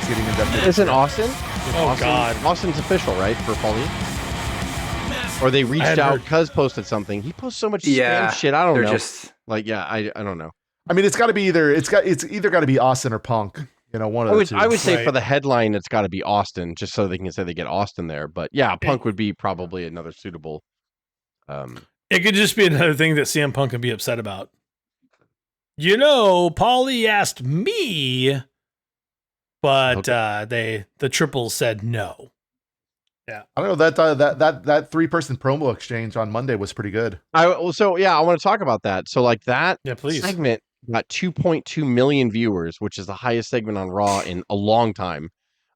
getting inducted. Isn't Austin? God. Austin's official, right, for Paulie? Or they reached out, Cuz posted something. He posts so much spam shit. I don't know. I don't know. I mean, it's got to be either got to be Austin or Punk. You know, one of the two. I would say for the headline, it's got to be Austin, just so they can say they get Austin there. But yeah, Punk would be probably another suitable. It could just be another thing that CM Punk could be upset about. You know, Paulie asked me, but the Triples said no. Yeah, I don't know that 3-person promo exchange on Monday was pretty good. I want to talk about that. So like that segment got 2.2 million viewers, which is the highest segment on Raw in a long time.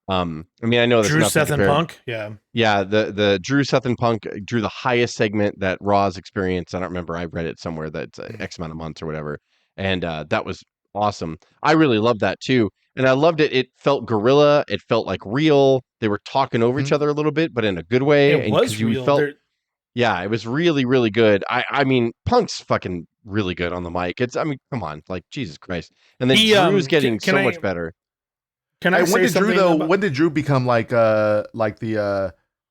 I mean, I know that's Drew, Seth, and Punk. Yeah. The Drew, Seth, and Punk drew the highest segment that Raw's experienced. I don't remember. I read it somewhere that's X amount of months or whatever, and that was awesome. I really loved that too. And I loved it. It felt guerrilla. It felt like real. They were talking over each other a little bit, but in a good way. It was real. Yeah, it was really, really good. I mean, Punk's fucking really good on the mic. Come on, like Jesus Christ. And then Drew's getting much better. Can I say something? When did Drew become like the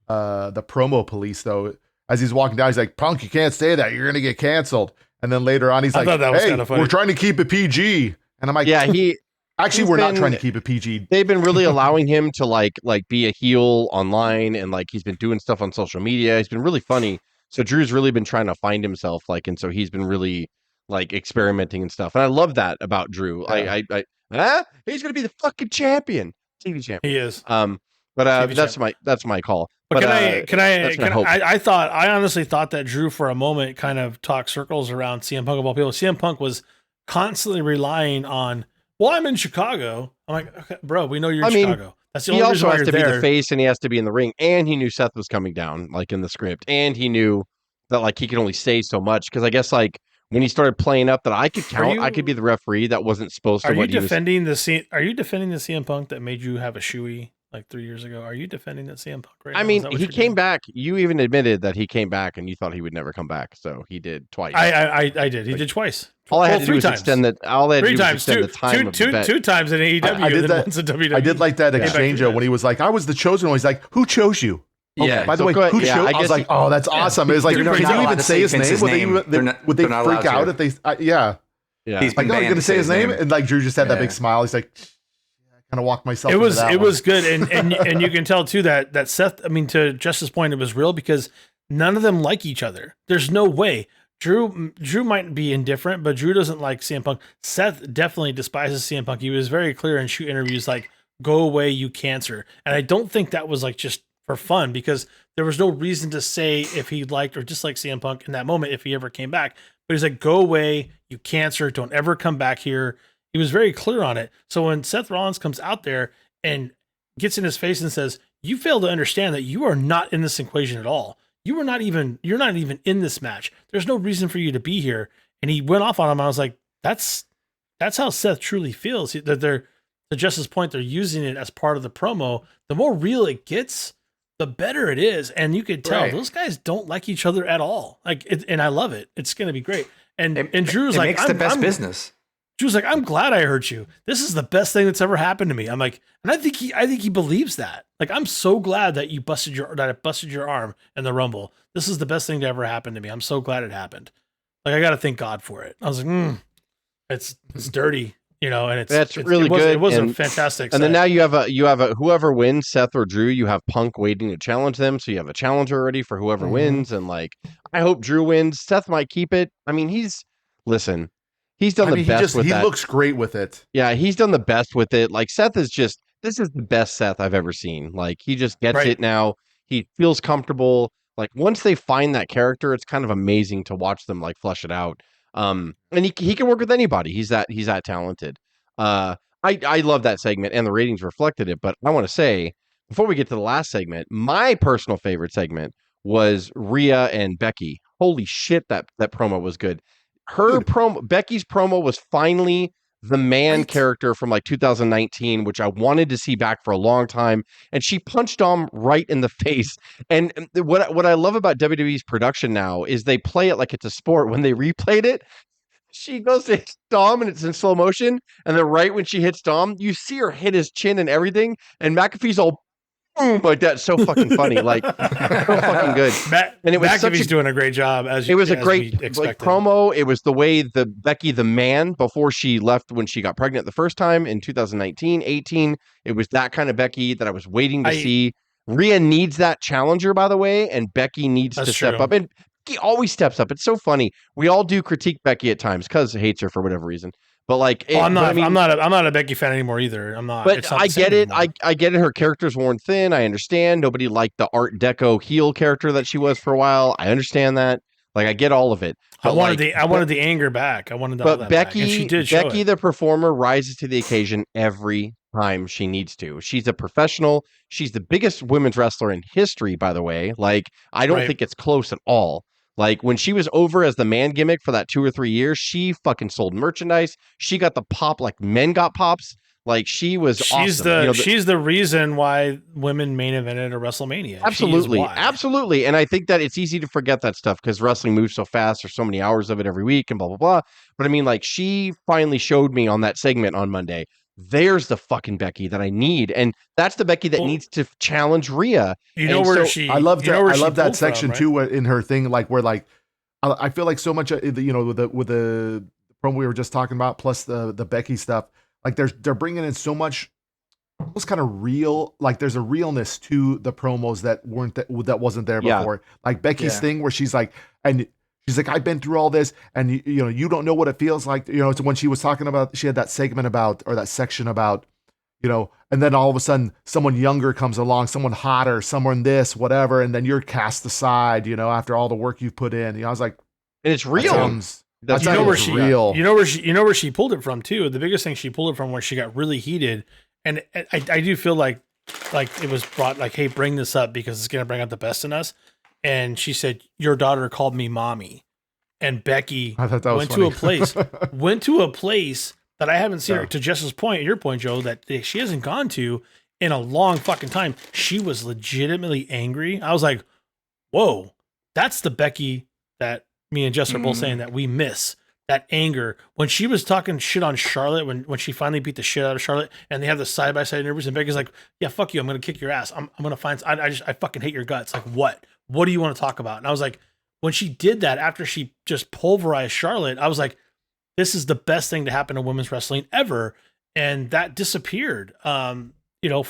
promo police though? As he's walking down, he's like, "Punk, you can't say that. You're gonna get canceled." And then later on, he's like, "Hey, we're trying to keep it PG." And I'm like, "Yeah, we're not trying to keep it PG." They've been really allowing him to like be a heel online, and like he's been doing stuff on social media. He's been really funny. So Drew's really been trying to find himself, and so he's been really like experimenting and stuff. And I love that about Drew. Yeah. He's gonna be the fucking champion, TV champion. He is. But that's my call. But I honestly thought that Drew for a moment kind of talked circles around CM Punk of all people. CM Punk was constantly relying on, well, I'm in Chicago. I'm like, okay, bro, we know you're in Chicago. That's the only reason why you're there. He also has to be the face, and he has to be in the ring, and he knew Seth was coming down, like in the script, and he knew that like he could only say so much because I guess like when he started playing up that I could count, I could be the referee that wasn't supposed to. Are you defending the CM Punk that made you have a shoey like 3 years ago? Are you defending the CM Punk right now? I mean, he came back. You even admitted that he came back, and you thought he would never come back. So he did twice. I did. He did twice. All I had to do was extend the time of the bet. Two times in AEW. I did that. Once in WWE. I did like that exchange when he was like, "I was the chosen one." He's like, "Who chose you?" Yeah. By the way, who chose? I was like, "Oh, that's awesome." It was like, can you even say his name? Would they freak out if they? Yeah. He's like, "No, you're gonna say his name," and like Drew just had that big smile. He's like, kind of walked myself. It was good, and you can tell too that Seth. I mean, to Justice's point, it was real because none of them like each other. There's no way. Drew might be indifferent, but Drew doesn't like CM Punk. Seth definitely despises CM Punk. He was very clear in shoot interviews, like, "Go away, you cancer." And I don't think that was like just for fun because there was no reason to say if he liked or disliked CM Punk in that moment if he ever came back. But he's like, "Go away, you cancer. Don't ever come back here." He was very clear on it. So when Seth Rollins comes out there and gets in his face and says, "You fail to understand that you are not in this equation at all. You're not even in this match. There's no reason for you to be here." And he went off on him. I was like, that's how Seth truly feels. That they're, to Justice's point, they're using it as part of the promo. The more real it gets, the better it is. And you could tell those guys don't like each other at all. And I love it. It's going to be great. And Drew's like, makes the best business. Drew's like, "I'm glad I hurt you. This is the best thing that's ever happened to me." I'm like, and I think he believes that. Like, I'm so glad that I busted your arm in the Rumble. This is the best thing to ever happen to me. I'm so glad it happened. Like, I got to thank God for it. I was like, it's dirty, and that's really good. It was a fantastic. And then now you have a whoever wins, Seth or Drew, you have Punk waiting to challenge them. So you have a challenger already for whoever wins. And like, I hope Drew wins. Seth might keep it. I mean, he's done the best with that. He looks great with it. Yeah, he's done the best with it. Like, Seth is this is the best Seth I've ever seen. Like, he just gets it now. He feels comfortable. Like, once they find that character, it's kind of amazing to watch them like flesh it out. And he can work with anybody. He's that talented. I love that segment, and the ratings reflected it. But I want to say, before we get to the last segment, my personal favorite segment was Rhea and Becky. Holy shit, that promo was good. Becky's promo was finally the man character from like 2019, which I wanted to see back for a long time. And she punched Dom right in the face. And what I love about WWE's production now is they play it like it's a sport. When they replayed it, she goes to hit Dom and it's in slow motion, and then right when she hits Dom, you see her hit his chin and everything, and McAfee's all boom like that. So fucking funny, like so fucking good. And it was McAfee's doing a great job. It was a great like promo. It was the way the Becky the man before she left when she got pregnant the first time in 2019, 18. It was that kind of Becky that I was waiting to see. Rhea needs that challenger, by the way, and Becky needs to step up. And Becky always steps up. It's so funny. We all do critique Becky at times because hates her for whatever reason. But like, I'm not a Becky fan anymore either. I'm not. But I get it. I get it. Her character's worn thin. I understand. Nobody liked the Art Deco heel character that she was for a while. I understand that. Like, I get all of it. I wanted the anger back. I wanted that. But Becky, back. And she did Becky, the performer, rises to the occasion every time she needs to. She's a professional. She's the biggest women's wrestler in history, by the way. Like, I don't think it's close at all. Like, when she was over as the man gimmick for that 2 or 3 years, she fucking sold merchandise. She got the pop like men got pops. Like, she's awesome. She's the reason why women main evented a WrestleMania. Absolutely. And I think that it's easy to forget that stuff because wrestling moves so fast. There's so many hours of it every week and blah, blah, blah. But I mean, like, she finally showed me on that segment on Monday, there's the fucking Becky that I need. And that's the Becky that needs to challenge Rhea. I love that section too in her thing, like where like, I feel like so much, with the promo we were just talking about, plus the Becky stuff, like they're bringing in so much almost kind of real, like there's a realness to the promos that wasn't there before. Like Becky's thing where she's like, I've been through all this, and you don't know what it feels like. It's when she was talking about, she had that segment about, or that section about, and then all of a sudden someone younger comes along, someone hotter, someone this, whatever, and then you're cast aside, after all the work you've put in. I was like, and it's real. That's real. You know where she pulled it from too. The biggest thing she pulled it from where she got really heated, and I do feel like it was brought like, hey, bring this up because it's gonna bring out the best in us. And she said, "Your daughter called me mommy," and Becky went to a place that I haven't seen her, to Jess's point, your point, Joe, that she hasn't gone to in a long fucking time. She was legitimately angry. I was like, whoa, that's the Becky that me and Jess are both saying that we miss. That anger when she was talking shit on Charlotte, when she finally beat the shit out of Charlotte, and they have the side by side interviews, and Becky's like, "Yeah, fuck you, I'm gonna kick your ass. I'm gonna find. I fucking hate your guts. Like, what do you want to talk about?" And I was like, when she did that after she just pulverized Charlotte, I was like, this is the best thing to happen to women's wrestling ever, and that disappeared, for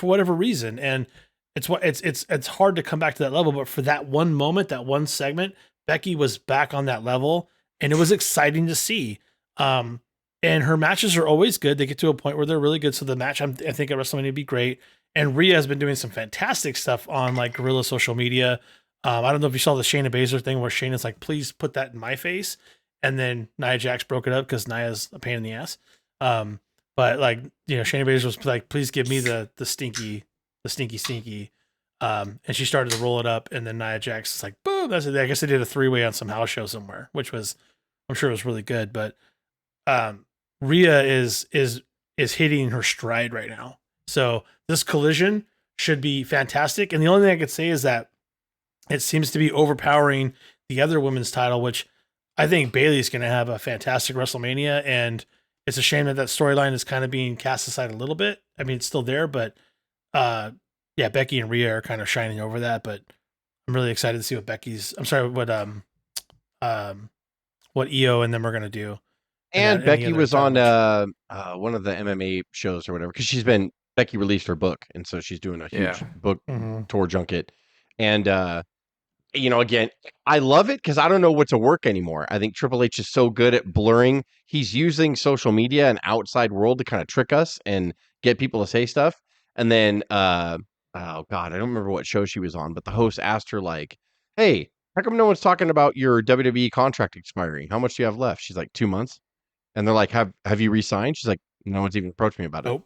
whatever reason, and it's hard to come back to that level, but for that one moment, that one segment, Becky was back on that level. And it was exciting to see. And her matches are always good. They get to a point where they're really good. So the match, I think at WrestleMania would be great. And Rhea has been doing some fantastic stuff on like guerrilla social media. I don't know if you saw the Shayna Baszler thing where Shayna's like, please put that in my face. And then Nia Jax broke it up because Nia's a pain in the ass. But like, Shayna Baszler was like, please give me the stinky. And she started to roll it up. And then Nia Jax is like, boom. That's it. I guess they did a 3-way on some house show somewhere, which was, I'm sure it was really good, but Rhea is hitting her stride right now. So this collision should be fantastic. And the only thing I could say is that it seems to be overpowering the other women's title, which I think Bayley's going to have a fantastic WrestleMania. And it's a shame that storyline is kind of being cast aside a little bit. I mean, it's still there, but Becky and Rhea are kind of shining over that. But I'm really excited to see what EO and them are going to do. And Becky was on one of the MMA shows or whatever, because Becky released her book, and so she's doing a huge book tour junket. And again, I love it because I don't know what to work anymore. I think Triple H is so good at blurring. He's using social media and outside world to kind of trick us and get people to say stuff. And then, oh God, I don't remember what show she was on, but the host asked her like, "Hey, how come no one's talking about your WWE contract expiring? How much do you have left?" She's like, 2 months. And they're like, have you re-signed? She's like, no one's even approached me about it. Nope.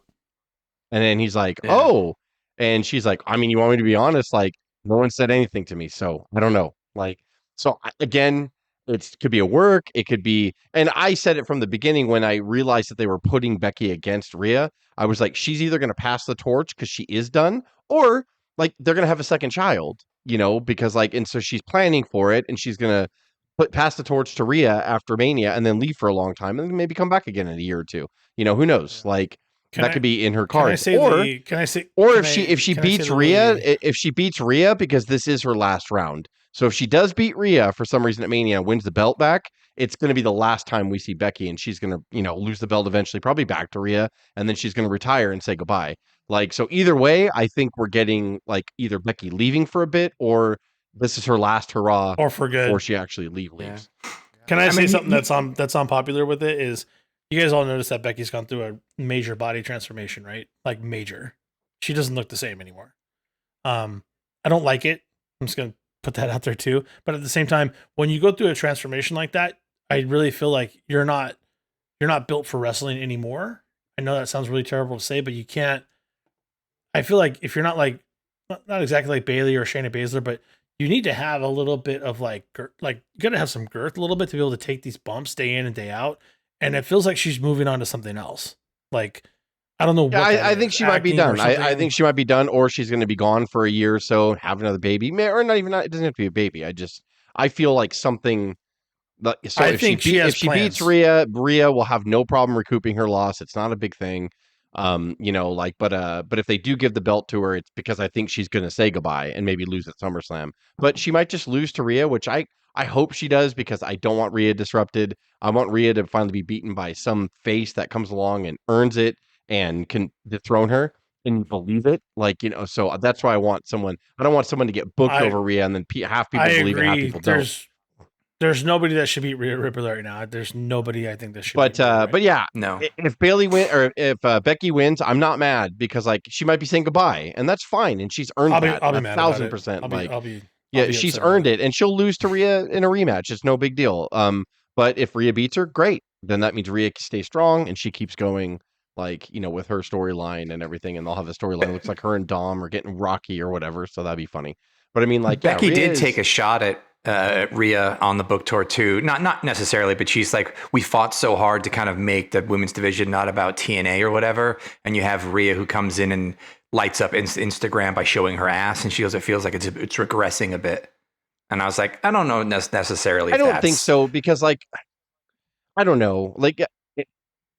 And then he's like, oh. And she's like, I mean, you want me to be honest? Like, no one said anything to me. So I don't know. Like, so again, it could be a work. It could be, and I said it from the beginning when I realized that they were putting Becky against Rhea. I was like, she's either going to pass the torch because she is done, or like they're going to have a second child, because like, and so she's planning for it, and she's going to pass the torch to Rhea after Mania and then leave for a long time and then maybe come back again in a year or two. Who knows? Like that could be in her cards. Or if she beats Rhea because this is her last round. So if she does beat Rhea for some reason at Mania and wins the belt back, it's going to be the last time we see Becky, and she's going to, lose the belt eventually, probably back to Rhea, and then she's going to retire and say goodbye. Like, so either way, I think we're getting like either Becky leaving for a bit or this is her last hurrah or for good before she actually leaves. Yeah. Can I say something that's unpopular with it is you guys all notice that Becky's gone through a major body transformation, right? Like major. She doesn't look the same anymore. I don't like it. I'm just going to put that out there too. But at the same time, when you go through a transformation like that, I really feel like you're not built for wrestling anymore. I know that sounds really terrible to say, but you can't. I feel like if you're not like not exactly like Bayley or Shayna Baszler, but you need to have a little bit of like you got to have some girth a little bit to be able to take these bumps day in and day out. And it feels like she's moving on to something else. Like I don't know. Yeah, I think she might be done. I think she might be done, or she's going to be gone for a year or so, have another baby, or not even. It doesn't have to be a baby. I feel like something. So if she beats Rhea will have no problem recouping her loss. It's not a big thing. But if they do give the belt to her, it's because I think she's going to say goodbye and maybe lose at SummerSlam. But she might just lose to Rhea, which I hope she does because I don't want Rhea disrupted. I want Rhea to finally be beaten by some face that comes along and earns it and can dethrone her and believe it. So that's why I want someone. I don't want someone to get booked over Rhea and then half people believe it, half people don't. There's nobody that should beat Rhea Ripley right now. There's nobody I think that should. But yeah, no. If Bayley win or if Becky wins, I'm not mad because she might be saying goodbye, and that's fine, and she's earned that. I'll be mad 1,000%. She's earned it, and she'll lose to Rhea in a rematch. It's no big deal. But if Rhea beats her, great. Then that means Rhea stays strong and she keeps going. With her storyline and everything, and they'll have a storyline looks like her and Dom are getting rocky or whatever. So that'd be funny. But I mean, Becky did take a shot at Rhea on the book tour too. Not necessarily, but she's like, we fought so hard to kind of make the women's division not about TNA or whatever. And you have Rhea who comes in and lights up Instagram by showing her ass, and she goes, it feels like it's regressing a bit. And I was like, I don't know necessarily. I don't think so because I don't know.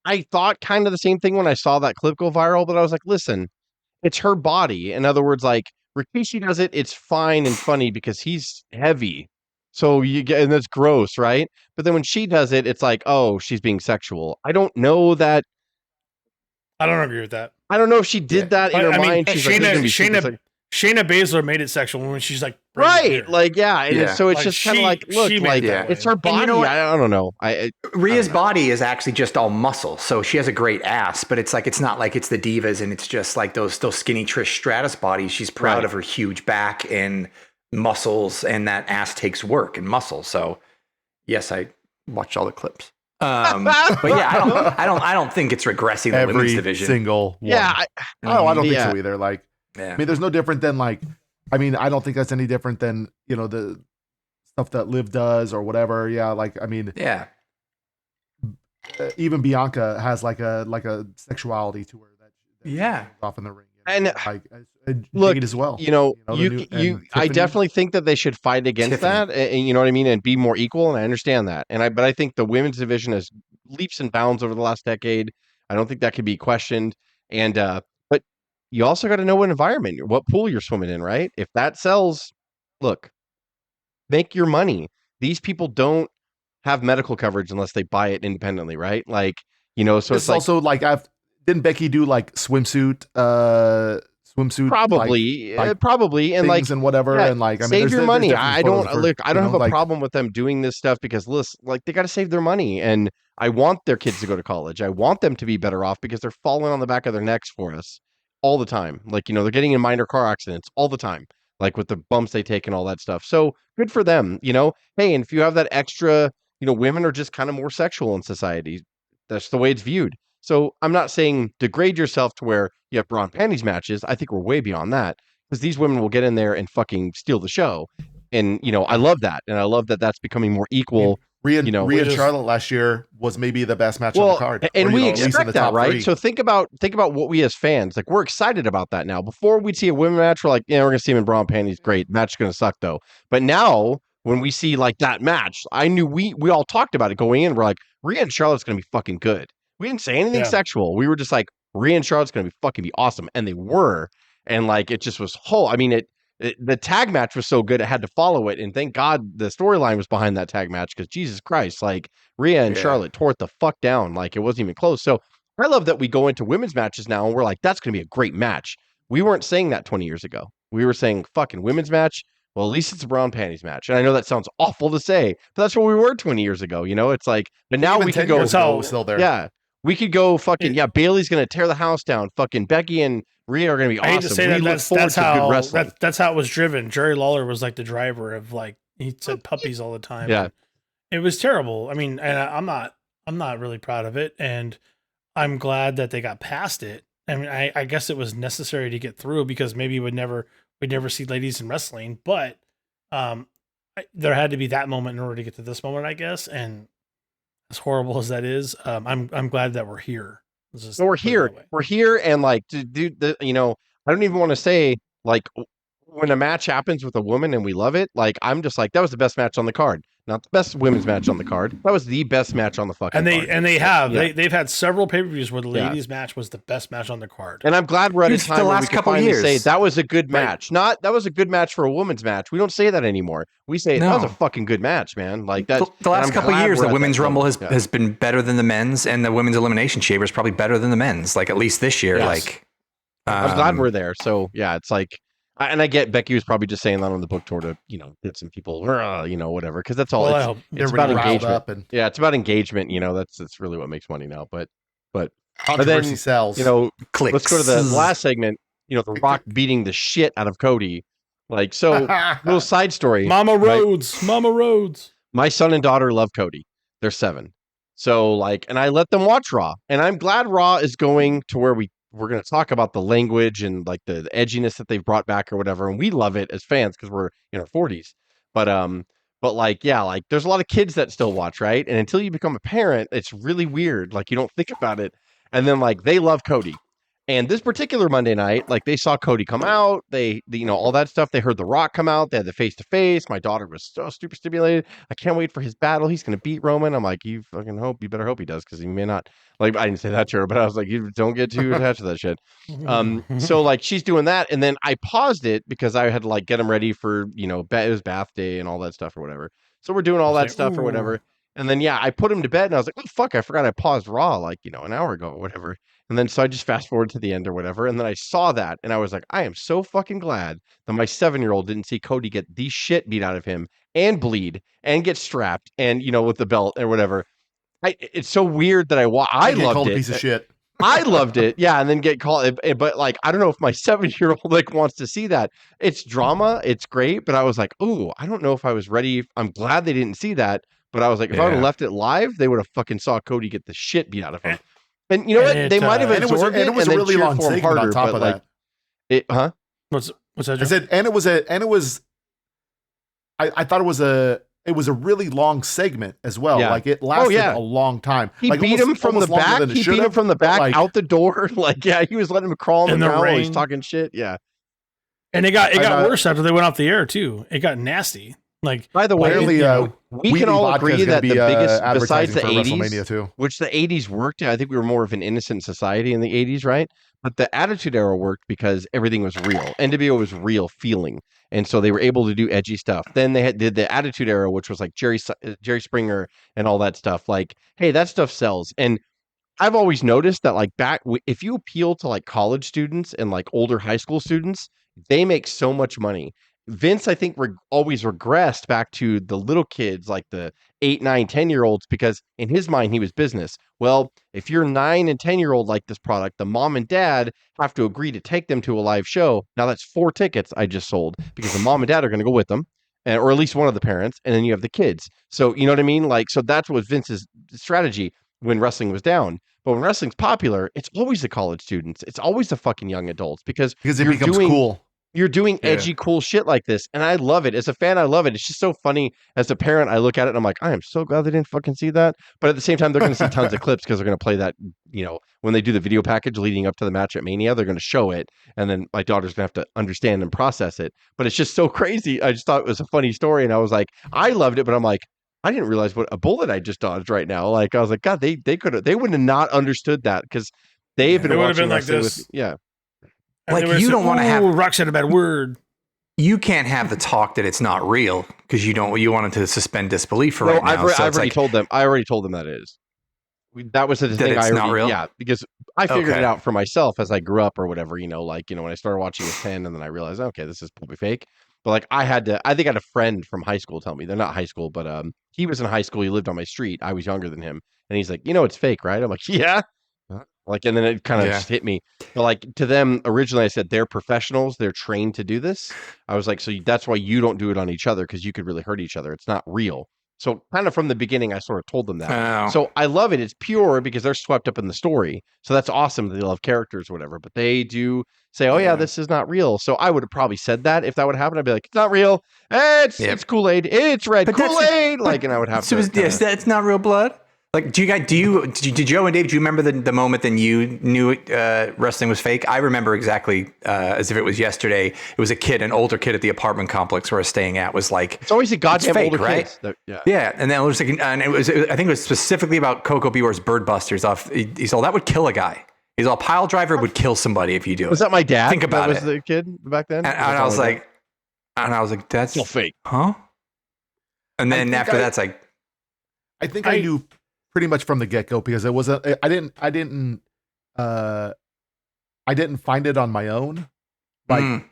I thought kind of the same thing when I saw that clip go viral, but I was like, listen, it's her body. In other words, Rikishi does it, it's fine and funny because he's heavy. So and that's gross, right? But then when she does it, it's like, oh, she's being sexual. I don't know that. I don't agree with that. I don't know if she did that in her mind. She's Shayna Baszler made it sexual when she's like, right, so it's just kind of look, it's her body. I don't know. Rhea's body is actually just all muscle, so she has a great ass, but it's not like it's the divas and it's just like those skinny Trish Stratus bodies. She's proud of her huge back and muscles, and that ass takes work and muscle. So yes, I watched all the clips. But yeah, I don't think it's regressing the women's division. Single one. Yeah, I don't think so either. I mean, there's no different than I don't think that's any different than the stuff that Liv does or whatever. Yeah, even Bianca has like a sexuality to her that off in the ring, and look as well. I definitely think that they should fight against that, and you know what I mean, and be more equal. And I understand that, but I think the women's division has leaps and bounds over the last decade. I don't think that could be questioned, and you also got to know what environment, what pool you're swimming in, right? If that sells, look, make your money. These people don't have medical coverage unless they buy it independently, right? So it's also didn't Becky do swimsuit, probably, and things and whatever, and save your money. I don't have a problem with them doing this stuff because they got to save their money, and I want their kids to go to college. I want them to be better off because they're falling on the back of their necks for us all the time. They're getting in minor car accidents all the time, with the bumps they take and all that stuff. So good for them, Hey, and if you have that extra, women are just kind of more sexual in society. That's the way it's viewed. So I'm not saying degrade yourself to where you have bra and panties matches. I think we're way beyond that because these women will get in there and fucking steal the show. And, I love that. And I love that that's becoming more equal. Rhea and Charlotte last year was maybe the best match on the card. And we expect that, right? 3. So think about what we as fans, we're excited about that now. Before we'd see a women match, we're like, we're going to see them in bra and panties. Great. Match is going to suck though. But now when we see like that match, I knew we all talked about it going in. We're like, Rhea and Charlotte's going to be fucking good. We didn't say anything sexual. We were just like, Rhea and Charlotte's going to be awesome. And they were. And like, it just was the tag match was so good, it had to follow it. And thank God the storyline was behind that tag match because Jesus Christ, like Rhea and Charlotte tore it the fuck down. Like it wasn't even close. So I love that we go into women's matches now and we're like, that's going to be a great match. We weren't saying that 20 years ago. We were saying fucking women's match. Well, at least it's a bra and panties match. And I know that sounds awful to say, but that's what we were 20 years ago. You know, it's like, but now we can go. Still there. Yeah. We could go fucking, Bailey's going to tear the house down. Fucking Becky and Rhea are going to be awesome. I hate to say we look forward to good wrestling. That's how it was driven. Jerry Lawler was like the driver of like, he said puppies all the time. Yeah. It was terrible. I mean, and I'm not really proud of it. And I'm glad that they got past it. I mean, I guess it was necessary to get through because maybe we'd never see ladies in wrestling, but there had to be that moment in order to get to this moment, I guess. And as horrible as that is, I'm glad that we're here. So we're here, and like, dude, I don't even want to say like when a match happens with a woman and we love it. Like, I'm just like, that was the best match on the card. Not the best women's match on the card. That was the best match on the fucking card. And they've had several pay-per-views where the ladies match was the best match on the card. And I'm glad we're at a time where we can finally say that was a good match. Not that was a good match for a women's match. We don't say that anymore. We say that was a fucking good match, man. Like that. The last couple of years, the women's rumble has been better than the men's, and the women's elimination chamber is probably better than the men's. Like at least this year, I'm glad we're there. So yeah, it's like. And I get Becky was probably just saying that on the book tour to, get some people, whatever. Because that's all. Well, it's about engagement. It's about engagement. That's really what makes money now. But controversy sells. Clicks. Let's go to the last segment. The Rock beating the shit out of Cody. Like, so little side story. Mama Rhodes. My son and daughter love Cody. They're 7. So and I let them watch Raw, and I'm glad Raw is going to where we're going to talk about the language and like the edginess that they've brought back or whatever. And we love it as fans because we're in our 40s. But there's a lot of kids that still watch, right? And until you become a parent, it's really weird. Like, you don't think about it. And then they love Cody. And this particular Monday night, they saw Cody come out, they all that stuff. They heard The Rock come out. They had the face-to-face. My daughter was so super stimulated. I can't wait for his battle. He's going to beat Roman. I'm like, you better hope he does, because he may not. I didn't say that to her, but I was like, you don't get too attached to that shit. So she's doing that. And then I paused it because I had to get him ready for, it was bath day and all that stuff or whatever. So we're doing all that stuff or whatever. And then, I put him to bed and I was like, oh, fuck, I forgot I paused Raw an hour ago or whatever. And then so I just fast forward to the end or whatever. And then I saw that and I was like, I am so fucking glad that my 7-year-old didn't see Cody get the shit beat out of him and bleed and get strapped and, with the belt or whatever. It's so weird that I loved it. Piece of shit. I loved it. Yeah. And then get called. But I don't know if my 7-year-old wants to see that. It's drama. It's great. But I was like, ooh, I don't know if I was ready. I'm glad they didn't see that. But I was like, if I would have left it live, they would have fucking saw Cody get the shit beat out of him. And you know what? They might have absorbed it. And it was a really long segment harder, on top of that. What's that? I said, I thought it was a really long segment as well. Yeah. It lasted a long time. He beat him from the back. He beat him from the back out the door. He was letting him crawl in the ground while he's talking shit. Yeah. And it got worse after they went off the air too. It got nasty. By the way, we can all agree that the biggest, besides the 80s, which the 80s worked. I think we were more of an innocent society in the 80s, right? But the Attitude Era worked because everything was real. NWO was real feeling. And so they were able to do edgy stuff. Then they did the Attitude Era, which was Jerry Springer and all that stuff. Hey, that stuff sells. And I've always noticed that if you appeal to college students and older high school students, they make so much money. Vince, I think, always regressed back to the little kids, the 8, 9, 10-year-olds, because in his mind, he was business. Well, if you're 9 and 10-year-old like this product, the mom and dad have to agree to take them to a live show. Now, that's 4 tickets I just sold because the mom and dad are going to go with them, or at least one of the parents, and then you have the kids. So, you know what I mean? So that's what Vince's strategy when wrestling was down. But when wrestling's popular, it's always the college students. It's always the fucking young adults because it becomes cool. You're doing edgy, cool shit like this. And I love it. As a fan, I love it. It's just so funny. As a parent, I look at it and I'm like, I am so glad they didn't fucking see that. But at the same time, they're going to see tons of clips because they're going to play that, when they do the video package leading up to the match at Mania, they're going to show it. And then my daughter's going to have to understand and process it. But it's just so crazy. I just thought it was a funny story. And I was like, I loved it. But I'm like, I didn't realize what a bullet I just dodged right now. Like, I was like, God, they wouldn't have not understood that because they've been watching like this. Like, you don't want to have. Rock said a bad word. You can't have the talk that it's not real because you wanted to suspend disbelief for right now. I've already told them. I already told them that it is. That was the thing. It's not real. Yeah, because I figured it out for myself as I grew up or whatever. When I started watching at 10, and then I realized, okay, this is probably fake. But like, I think I had a friend from high school tell me. They're not high school, but he was in high school. He lived on my street. I was younger than him, and he's like, it's fake, right? I'm like, yeah. Like, and then it kind of just hit me. But like, to them, originally I said they're professionals. They're trained to do this. I was like, so that's why you don't do it on each other because you could really hurt each other. It's not real. So kind of from the beginning, I sort of told them that. Oh. So I love it. It's pure because they're swept up in the story. So that's awesome. They love characters or whatever. But they do say, oh, yeah, this is not real. So I would have probably said that if that would happen. I'd be like, it's not real. It's Kool-Aid. It's red Kool-Aid. And I would have to. Yes, that's not real blood. Like, did Joe and Dave, do you remember the moment that you knew wrestling was fake? I remember exactly as if it was yesterday. It was an older kid at the apartment complex where I was staying at was like, it's always a goddamn fake, older right? Kids. Yeah. And then it was like, and I think it was specifically about Coco Bewar's Bird Busters. He's all, that would kill a guy. He's all, pile driver would kill somebody if you do it. Was that my dad? Think about that was the kid back then? And I was like, that's still fake. Huh? And then after that's like, I think I knew pretty much from the get-go because it wasn't. I didn't find it on my own. Like,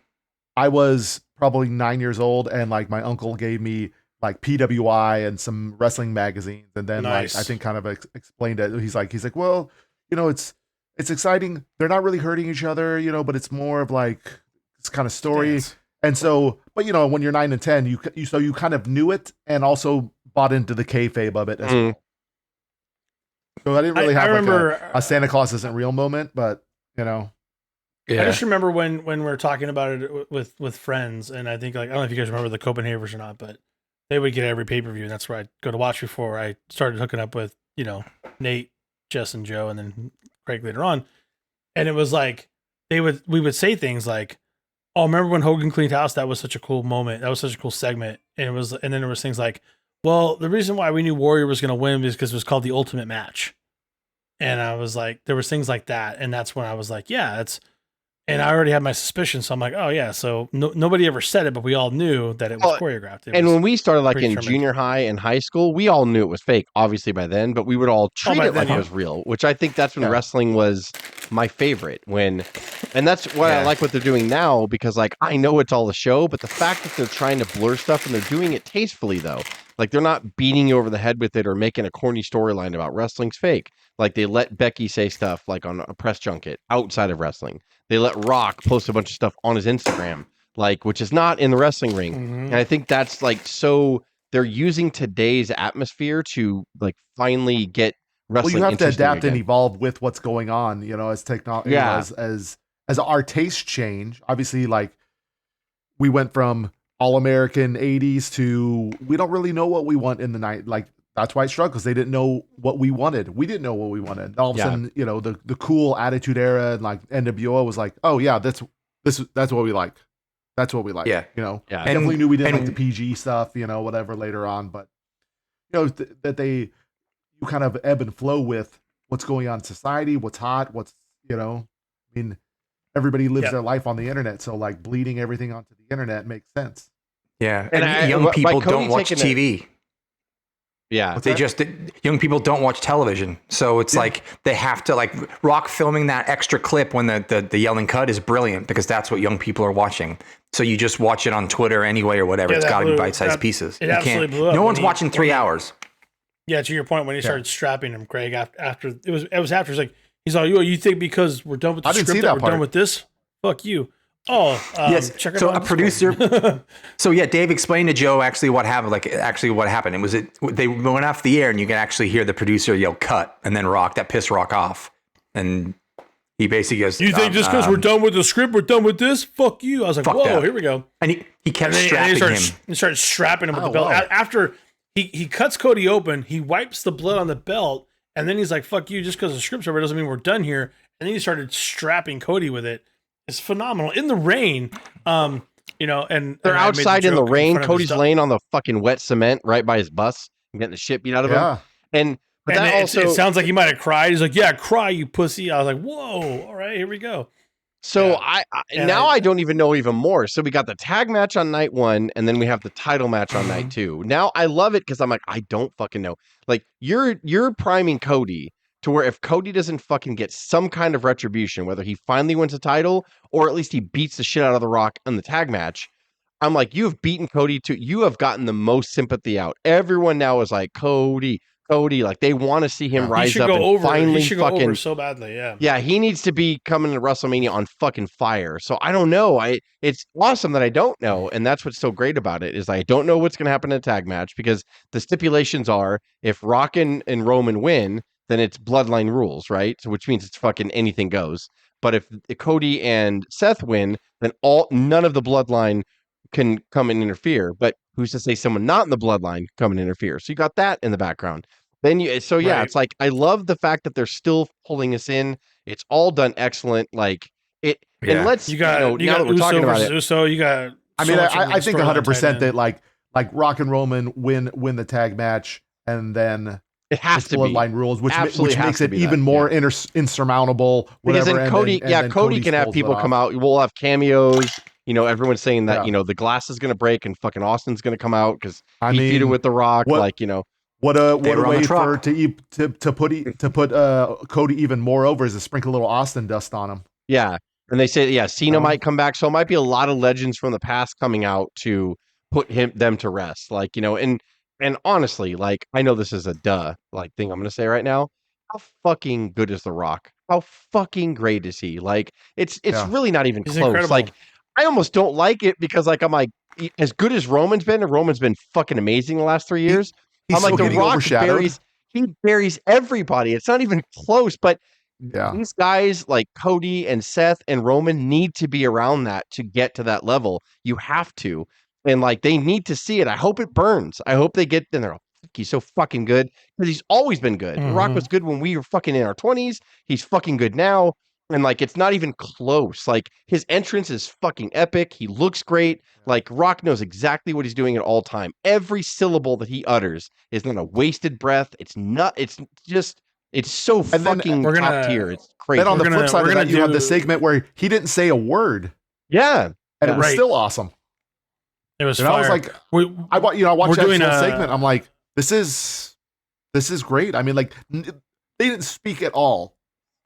I was probably 9 years old, and like my uncle gave me like PWI and some wrestling magazines, and then like I think kind of explained it. He's like, well, it's exciting. They're not really hurting each other, but it's more of like this kind of story. Dance. And so, but when you're 9 and 10, you kind of knew it and also bought into the kayfabe of it as well. So I didn't really have a Santa Claus isn't real moment, but I just remember when we were talking about it with friends, and I think I don't know if you guys remember the Copenhageners or not, but they would get every pay-per-view, and that's where I'd go to watch before I started hooking up with Nate, Jess, and Joe, and then Craig later on. And it was like we would say things like, "Oh, remember when Hogan cleaned house? That was such a cool moment. That was such a cool segment." And then there was things like, well, the reason why we knew Warrior was going to win is because it was called the Ultimate Match. And I was like, there was things like that. And that's when I was like, yeah, and I already had my suspicion. So I'm like, oh yeah. So nobody ever said it, but we all knew that it was choreographed. And when we started like in junior high and high school, we all knew it was fake, obviously by then, but we would all treat it like it was real, which I think that's when wrestling was my favorite and that's why I like what they're doing now, because like, I know it's all a show, but the fact that they're trying to blur stuff and they're doing it tastefully though, like they're not beating you over the head with it or making a corny storyline about wrestling's fake. Like they let Becky say stuff like on a press junket outside of wrestling. They let Rock post a bunch of stuff on his Instagram, like, which is not in the wrestling ring. Mm-hmm. And I think that's like, so they're using today's atmosphere to like finally get wrestling. Well, you have to adapt again. and evolve with what's going on, as technology, as our tastes change. Obviously, like we went from all-American 80s to we don't really know what we want in the night. Like that's why it struggled, because they didn't know what we wanted. We didn't know what we wanted. All of a sudden, the cool Attitude Era and like NWO was like, oh yeah, that's what we like. That's what we like. Yeah. I definitely knew we didn't like the PG stuff, whatever later on, but that you kind of ebb and flow with what's going on in society, what's hot, everybody lives their life on the internet. So like bleeding everything onto the internet makes sense. Yeah. And young people don't watch TV. Yeah. Young people don't watch television. So it's like they have to, like Rock filming that extra clip when the yelling cut is brilliant, because that's what young people are watching. So you just watch it on Twitter anyway or whatever. It's got to be bite-sized pieces. It absolutely blew up. No one's watching 3 hours. Yeah, to your point, when he started strapping him, Craig, after it was after, he's like, you think because we're done with the script that we're done with this? Fuck you. Oh, yes. Check it so out a producer. So yeah, Dave explained to Joe actually what happened. What happened. They went off the air, and you can actually hear the producer yell "cut," and then Rock. That pissed Rock off, and He basically goes, "You think just because we're done with the script, we're done with this? Fuck you!" I was like, "Whoa, that. Here we go." And he kept strapping him. He started strapping him with the belt. Wow. After he cuts Cody open, he wipes the blood on the belt, and then he's like, "Fuck you!" Just because the script's over doesn't mean we're done here. And then he started strapping Cody with it. It's phenomenal in the rain. And they're outside in the rain. Cody's laying on the fucking wet cement right by his bus and getting the shit beat out of him. But that also, it sounds like he might have cried. He's like, "Yeah, cry, you pussy." I was like, "Whoa, all right, here we go." So I don't even know even more. So we got the tag match on night 1, and then we have the title match on night 2. Now I love it because I'm like, I don't fucking know. Like you're priming Cody to where if Cody doesn't fucking get some kind of retribution, whether he finally wins a title or at least he beats the shit out of The Rock in the tag match, I'm like, you have beaten Cody you have gotten the most sympathy out. Everyone now is like, Cody, like they want to see him rise up and finally fucking go over so badly. Yeah, he needs to be coming to WrestleMania on fucking fire. So I don't know. It's awesome that I don't know, and that's what's so great about it is I don't know what's going to happen in a tag match because the stipulations are if Rock and Roman win, then it's bloodline rules, right? So which means it's fucking anything goes. But if Cody and Seth win, then none of the bloodline can come and interfere. But who's to say someone not in the bloodline come and interfere? So you got that in the background. Then it's like I love the fact that they're still pulling us in. It's all done excellent. Like it, and let's you got now that we're talking about it. Uso, you got. I think 100% that like Rock and Roman win the tag match, and then it has to bloodline rules, which makes it even more insurmountable. Because then Cody, Cody can have people come out. We'll have cameos. Everyone's saying that the glass is going to break and fucking Austin's going to come out because he feuded with The Rock. What a way to put Cody even more over is to sprinkle a little Austin dust on him. Yeah, and they say Cena might come back, so it might be a lot of legends from the past coming out to put them to rest. And honestly, like I know this is a thing I'm gonna say right now. How fucking good is The Rock? How fucking great is he? Like it's really not even close. Incredible. Like I almost don't like it because I'm like as good as Roman's been, and Roman's been fucking amazing the last 3 years. I'm like The Rock buries everybody. It's not even close, but these guys like Cody and Seth and Roman need to be around that to get to that level. You have to. And like they need to see it. I hope it burns. I hope they get in there. He's so fucking good because he's always been good. The Rock was good when we were fucking in our 20s. He's fucking good now. And like it's not even close. Like his entrance is fucking epic. He looks great. Like Rock knows exactly what he's doing at all time. Every syllable that he utters is not a wasted breath. It's so fucking top tier. It's crazy. Then on the flip side of that, you have the segment where he didn't say a word. Yeah. And it was still awesome. It was fire. I was like, I watched that whole segment. I'm like, this is great. I mean, like they didn't speak at all.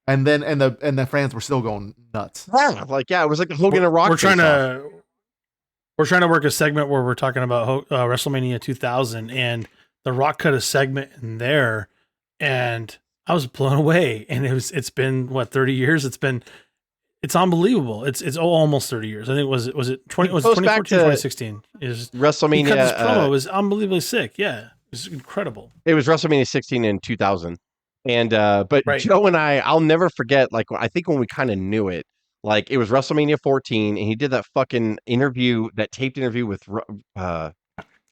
And then the fans were still going nuts. Yeah, it was like Hogan and Rock. We're trying to work a segment where we're talking about WrestleMania 2000, and The Rock cut a segment in there, and I was blown away. And it's been what 30 years. It's unbelievable. It's almost 30 years. I think was it 2014 2016 is WrestleMania. He cut this promo. It was unbelievably sick. Yeah, it was incredible. It was WrestleMania 16 in 2000. And but Joe and I'll never forget. Like I think when we kind of knew it, like it was WrestleMania 14, and he did that fucking interview, that taped interview with the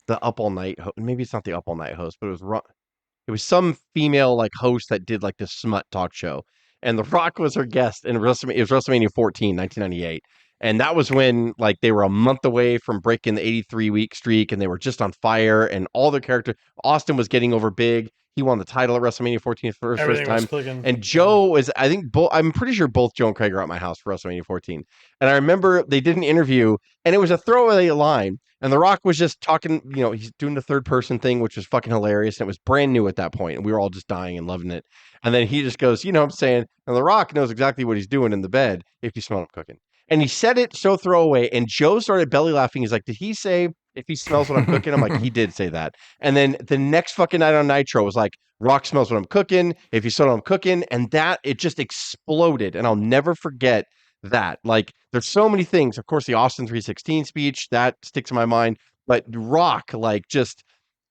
Up All Night. Maybe it's not the Up All Night host, but it was some female like host that did like this smut talk show, and The Rock was her guest. And it was WrestleMania 14, 1998. And that was when like they were a month away from breaking the 83-week streak, and they were just on fire. And all their character, Austin was getting over big. He won the title at WrestleMania 14 for the first time. And Joe was, I think, I'm pretty sure both Joe and Craig are at my house for WrestleMania 14. And I remember they did an interview, and it was a throwaway line. And The Rock was just talking, he's doing the third person thing, which was fucking hilarious. And it was brand new at that point, and we were all just dying and loving it. And then he just goes, what I'm saying? And The Rock knows exactly what he's doing in the bed if you smell him cooking. And he said it so throwaway, and Joe started belly laughing. He's like, did he say if he smells what I'm cooking? I'm like, he did say that. And then the next fucking night on Nitro was like, Rock smells what I'm cooking. If you smell what I'm cooking. And that, it just exploded. And I'll never forget that. Like, there's so many things. Of course, the Austin 316 speech, that sticks in my mind. But Rock, like, just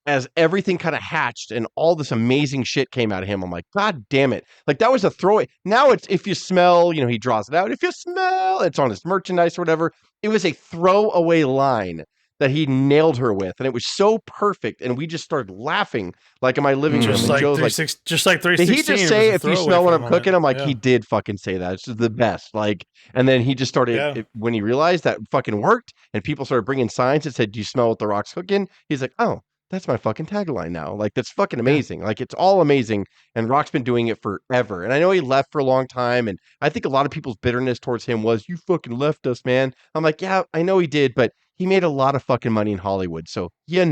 as everything kind of hatched and all this amazing shit came out of him, I'm like, God damn it. Like that was a throwaway. Now it's if you smell, he draws it out. If you smell, it's on his merchandise or whatever. It was a throwaway line that he nailed her with. And it was so perfect. And we just started laughing like in my living room. Just like Joe's like, just like 316. did he just say, if you smell what I'm cooking? I'm like, he did fucking say that. It's just the best. Like, and then he just started, when he realized that fucking worked and people started bringing signs that said, do you smell what The Rock's cooking? He's like, oh, that's my fucking tagline now. Like, that's fucking amazing. Like, it's all amazing. And Rock's been doing it forever. And I know he left for a long time. And I think a lot of people's bitterness towards him was, you fucking left us, man. I'm like, yeah, I know he did, but he made a lot of fucking money in Hollywood. So, he did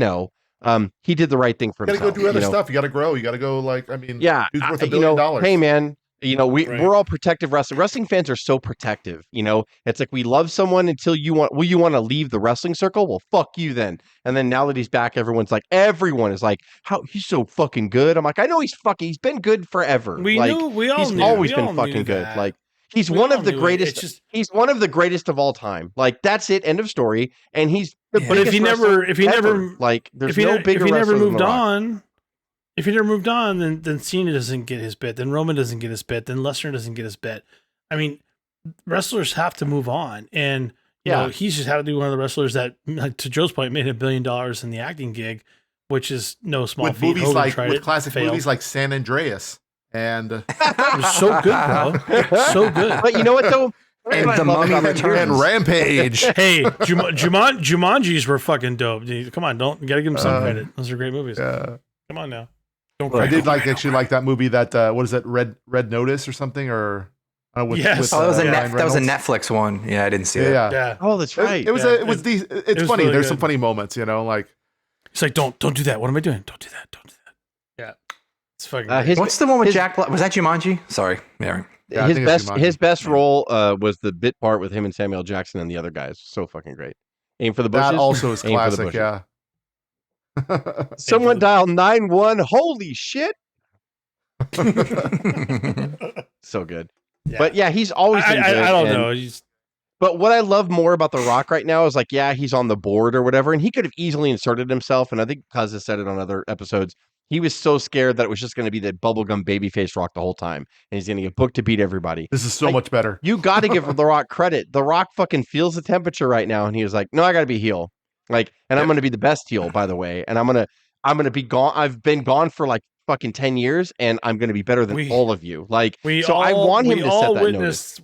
the right thing for himself. You gotta go do other stuff. You gotta grow. You gotta go dude's worth $1 billion. Hey, man, we're all protective wrestling. Wrestling fans are so protective. It's like we love someone until you want to leave the wrestling circle. Well, fuck you then. And then now that he's back, everyone is like, how he's so fucking good. I'm like, I know he's been good forever. He's always been fucking good. Like, he's one of the greatest. He's one of the greatest of all time. Like, that's it. End of story. And he's the biggest. But if he never moved on, then Cena doesn't get his bit. Then Roman doesn't get his bit. Then Lesnar doesn't get his bit. I mean, wrestlers have to move on, and he's just had to do one of the wrestlers that, to Joe's point, made $1 billion in the acting gig, which is no small feat. With classic movies like San Andreas. And it was so good, bro. So good. But you know what though? And The Mummy Returns. And Rampage. Hey, Jumanjis were fucking dope. Come on, you gotta give them some credit. Those are great movies. Come on now. I did actually like that movie. That what is that? Red Notice or something? Or that was a Netflix one. Yeah, I didn't see it. Yeah. Oh, that's right. It's funny. Really There's good. some funny moments. Like it's like don't do that. What am I doing? Don't do that. Yeah. It's fucking. What's the one with Jack Black? Was that Jumanji? Sorry. Yeah. His best role was the bit part with him and Samuel Jackson and the other guys. So fucking great. Aim for the bushes. That also is classic. Yeah. Someone dial 911. Holy shit. So good. Yeah. But yeah, he's always been good. I don't know. But what I love more about The Rock right now is like, he's on the board or whatever, and he could have easily inserted himself. And I think Cuz has said it on other episodes. He was so scared that it was just going to be the bubblegum babyface Rock the whole time. And he's going to get booked to beat everybody. This is so much better. You got to give The Rock credit. The Rock fucking feels the temperature right now. And he was like, no, I got to be heel. Like, and I'm going to be the best heel, by the way. And I'm going to be gone. I've been gone for like fucking 10 years and I'm going to be better than all of you. Like, I want him to set that notice.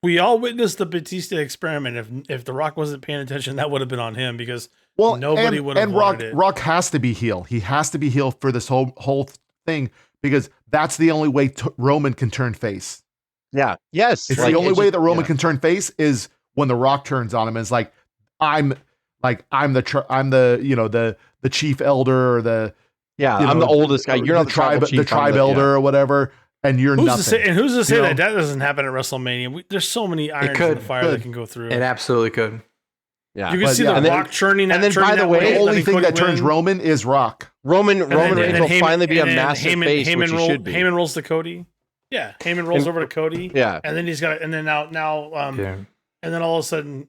We all witnessed the Batista experiment. If The Rock wasn't paying attention, that would have been on him because nobody would have wanted it. Rock has to be heel. He has to be heel for this whole thing because that's the only way Roman can turn face. Yeah. Yes. It's the only way that Roman can turn face is when The Rock turns on him and is like, I'm the chief elder or the I'm the oldest guy. You're not the tribe elder or whatever. And you're nothing. Who's to say that doesn't happen at WrestleMania? There's so many irons in the fire that can go through. It absolutely could. Yeah, you can see The Rock churning. And then, by the way, the only thing that turns Roman is Rock. Roman Reigns will finally be a massive face, which he should be. Heyman rolls to Cody. Yeah, Heyman rolls over to Cody. Yeah, and then he's got, and then and then all of a sudden,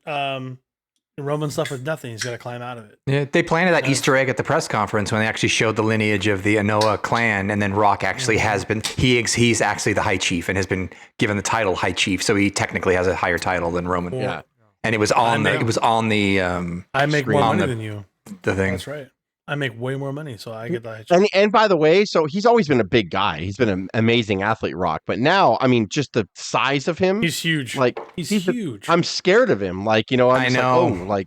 Roman stuff with nothing. He's got to climb out of it. Yeah, they planted that Easter egg at the press conference when they actually showed the lineage of the Anoa'i clan, and then Rock actually has been. He's actually the High Chief and has been given the title High Chief, so he technically has a higher title than Roman. Yeah, and it was on the. I make more money than you. The thing. That's right. I make way more money, so I get the High Chief. And by the way, so he's always been a big guy. He's been an amazing athlete, Rock. But now, I mean, just the size of him. He's huge. Like he's huge. I'm scared of him. Like, I know.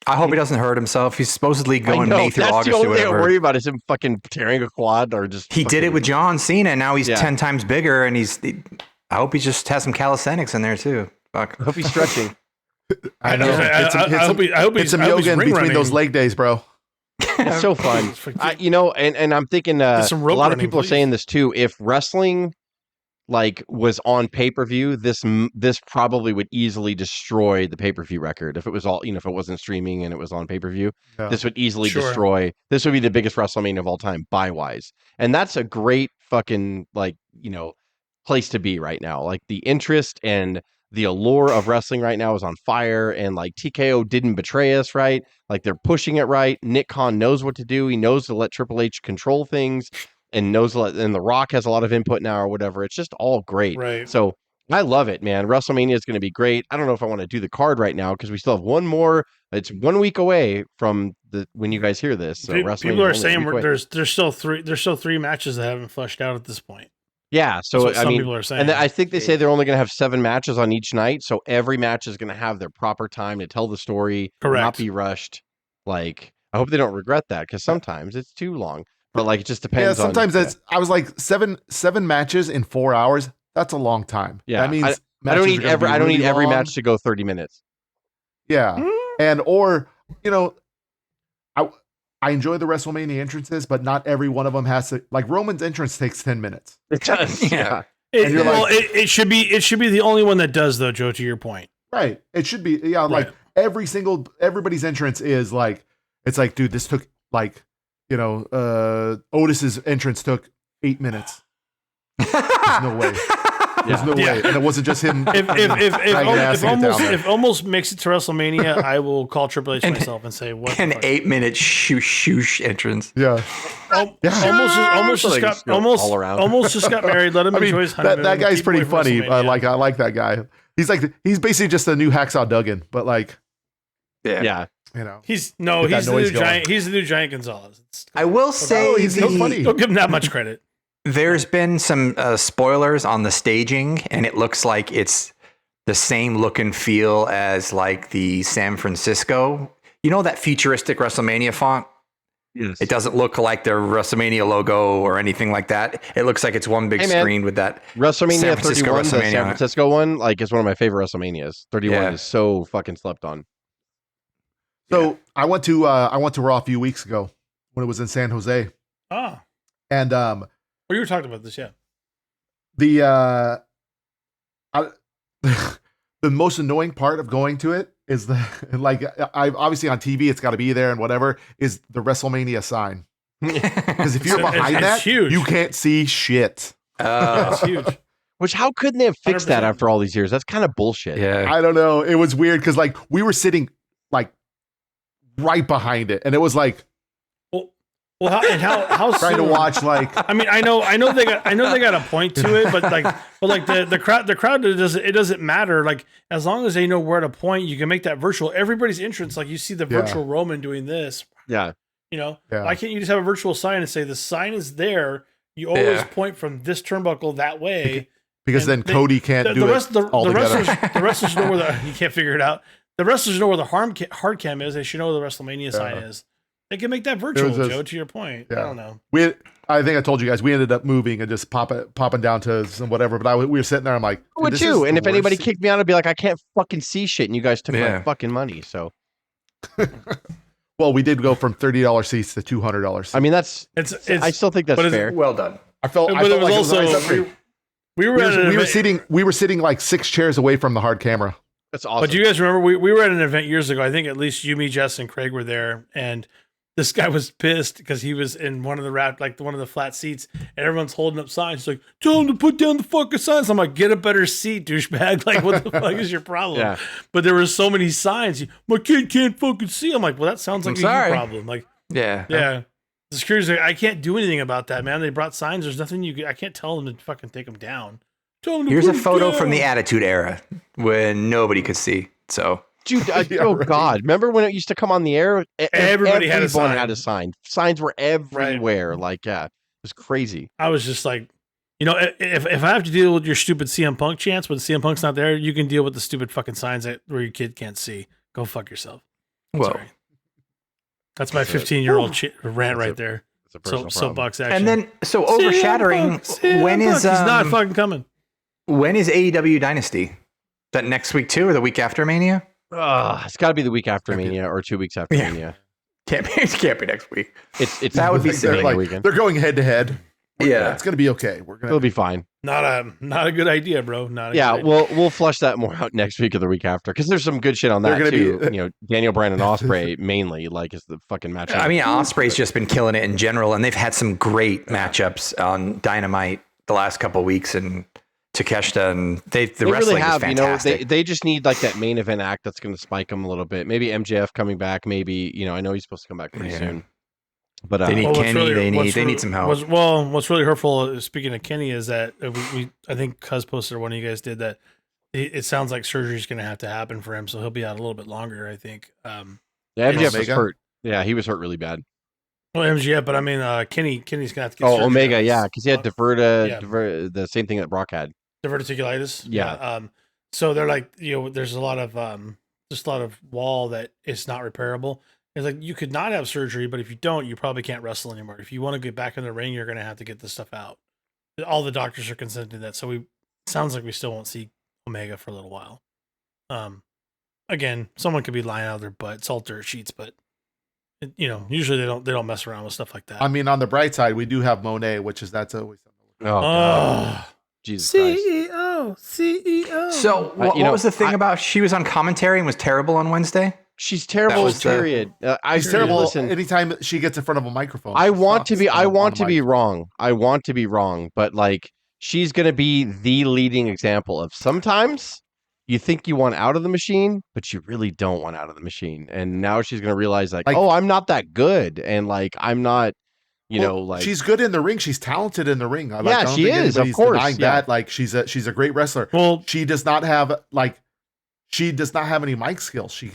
I hope he doesn't hurt himself. He's supposedly going May through August. That's the only thing I worry about is him fucking tearing a quad or just. He did it with John Cena. And now he's 10 times bigger, and I hope he just has some calisthenics in there too. Fuck. I hope he's stretching. I know. I hope he's some yoga in between those leg days, bro. It's so fun. And I'm thinking a lot of people are saying this too. If wrestling was on pay-per-view, this probably would easily destroy the pay-per-view record. If it was all, if it wasn't streaming and it was on pay-per-view, this would easily destroy. This would be the biggest WrestleMania of all time, buy-wise. And that's a great fucking place to be right now. Like the interest and the allure of wrestling right now is on fire, and like TKO didn't betray us, right? Like they're pushing it right. Nick Khan knows what to do. He knows to let Triple H control things, and and The Rock has a lot of input now or whatever. It's just all great. Right. So I love it, man. WrestleMania is going to be great. I don't know if I want to do the card right now because we still have one more. It's 1 week away from when you guys hear this. So people are saying there's still three matches that haven't fleshed out at this point. Yeah, so I mean, people are saying. And I think they say they're only going to have 7 matches on each night, so every match is going to have their proper time to tell the story, not be rushed. Like, I hope they don't regret that because sometimes it's too long. But like, it just depends. Yeah, sometimes I was like 7 matches in 4 hours. That's a long time. Yeah, that means I don't need every match to go 30 minutes. Yeah, and or I enjoy the WrestleMania entrances, but not every one of them has to. Like Roman's entrance takes 10 minutes. It does. Yeah. It should be the only one that does though, Joe. To your point, right? It should be. Yeah, right. Like everybody's entrance is like it's like, dude, this took like Otis's entrance took 8 minutes. There's no way. There's no way, and it wasn't just him. If almost makes it to WrestleMania, I will call Triple H myself and say, "What?" An 8-minute shoosh entrance. Yeah, almost just got married. Let him enjoy his honeymoon. That guy's pretty funny. I like that guy. He's basically just a new Hacksaw Duggan, but like, yeah. He's the new Giant Gonzalez. I will say he's so funny. Don't give him that much credit. There's been some spoilers on the staging, and it looks like it's the same look and feel as like the San Francisco. You know that futuristic WrestleMania font? Yes. It doesn't look like the WrestleMania logo or anything like that. It looks like it's one big screen with that WrestleMania 31, the San Francisco one, like is one of my favorite WrestleManias. 31 is so fucking slept on. So I went to Raw a few weeks ago when it was in San Jose. Oh. And you were talking about this, yeah. The the most annoying part of going to it is I obviously on TV it's got to be there and whatever is the WrestleMania sign, because if you're behind that, huge. You can't see shit. It's huge. Which how couldn't they have fixed 100%. That after all these years? That's kind of bullshit. Yeah, I don't know. It was weird because like we were sitting like right behind it, and it was like. Well, how trying to watch like I mean I know they got a point to it, but the crowd it doesn't matter, like as long as they know where to point, you can make that virtual. Everybody's entrance, like you see the virtual Roman doing this. Yeah. Why can't you just have a virtual sign and say the sign is there? You always point from this turnbuckle that way. Because then Cody can't do it. The wrestlers know where you can't figure it out. The wrestlers know where the hard cam is. They should know where the WrestleMania sign is. They can make that virtual, Joe, to your point. Yeah. I don't know. I think I told you guys, we ended up moving and just popping down to some whatever, but we were sitting there, I'm like, would you? And if anybody kicked me out, I'd be like, I can't fucking see shit, and you guys took my fucking money, so. Well, we did go from $30 seats to $200. I mean, I still think that's fair. Well done. I felt like it was also, we were sitting like 6 chairs away from the hard camera. That's awesome. But do you guys remember, we were at an event years ago, I think at least you, me, Jess, and Craig were there, and this guy was pissed because he was in one of the flat seats, and everyone's holding up signs. He's like, tell him to put down the fucking signs. I'm like, get a better seat, douchebag. Like, what the fuck is your problem? Yeah. But there were so many signs. My kid can't fucking see. I'm like, well, that sounds like a you problem. Like, yeah. The security's like, I can't do anything about that, man. They brought signs. There's nothing I can't tell them to fucking take them down. Here's a photo from the Attitude Era when nobody could see. So. Dude, oh God! Remember when it used to come on the air? Everybody had a sign. Signs were everywhere. Right. Like, yeah, it was crazy. I was just like, if I have to deal with your stupid CM Punk chants when CM Punk's not there, you can deal with the stupid fucking signs where your kid can't see. Go fuck yourself. Well, that's my 15-year-old rant right there. Soapbox action. And then, so overshadowing. When is he's not fucking coming? When is AEW Dynasty? That next week too, or the week after Mania? It's got to be the week after Mania or 2 weeks after Mania. Can't be next week. It's that would be silly. They're going head to head. Yeah, it's gonna be okay. It'll be fine. Not a good idea, bro. We'll flush that more out next week or the week after because there's some good shit on that too. Daniel Bryan and Ospreay mainly like is the fucking matchup. I mean, Ospreay's just been killing it in general, and they've had some great matchups on Dynamite the last couple of weeks, and Takeshita, and the they wrestling really have, is fantastic. they just need like that main event act that's going to spike them a little bit. Maybe MJF coming back. Maybe I know he's supposed to come back pretty soon. But they need Kenny. They need some help. What's really hurtful, speaking of Kenny, is that I think Cuz posted, or one of you guys did, that it sounds like surgery is going to have to happen for him, so he'll be out a little bit longer, I think. Yeah, MJF was hurt. Yeah, he was hurt really bad. Well, MJF, but I mean, Kenny's going to have to get surgery. Omega, yeah, because he had the same thing that Brock had. Diverticulitis. Yeah. So they're like, there's a lot of wall that is not repairable. It's like, you could not have surgery, but if you don't, you probably can't wrestle anymore. If you want to get back in the ring, you're going to have to get this stuff out. All the doctors are consenting to that. So sounds like we still won't see Omega for a little while. Again, someone could be lying out of their butt, salt dirt sheets, but usually they don't mess around with stuff like that. I mean, on the bright side, we do have Monet, that's always something. Oh, Jesus Christ. CEO. So what was the thing about she was on commentary and was terrible on Wednesday? She's terrible, period. She's terrible. Listen, anytime she gets in front of a microphone. I want to be wrong. I want to be wrong, but like, she's going to be the leading example of sometimes you think you want out of the machine, but you really don't want out of the machine. And now she's going to realize like, oh, I'm not that good. And like, I'm not, she's good in the ring. She's talented in the ring. She is, of course. That. Like, she's a great wrestler. Well, she does not have any mic skills. She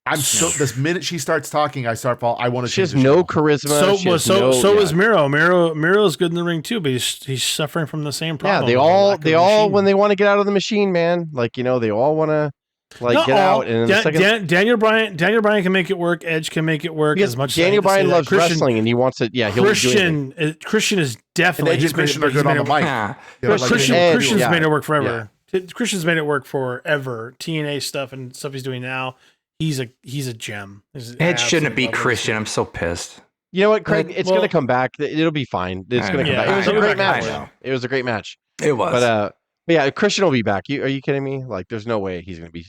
this minute she starts talking, I want to. She has no charisma. So is Miro. Miro is good in the ring too, but he's suffering from the same problem. Yeah, they all when they want to get out of the machine, man. Like, they all want to get out. And Daniel Bryan can make it work. Edge can make it work as much. Daniel Bryan loves wrestling, and he wants it. Yeah, Christian is definitely. And Edge and Christian are good on the mic. Christian's made it work forever. Yeah. Christian's made it work forever. TNA stuff and stuff he's doing now. He's a gem. Edge shouldn't beat Christian. I'm so pissed. You know what, Craig? It's going to come back. It'll be fine. It's going to come back. It was a great match. It was a great match. It was. But yeah, Christian will be back. Are you kidding me? Like, there's no way he's going to be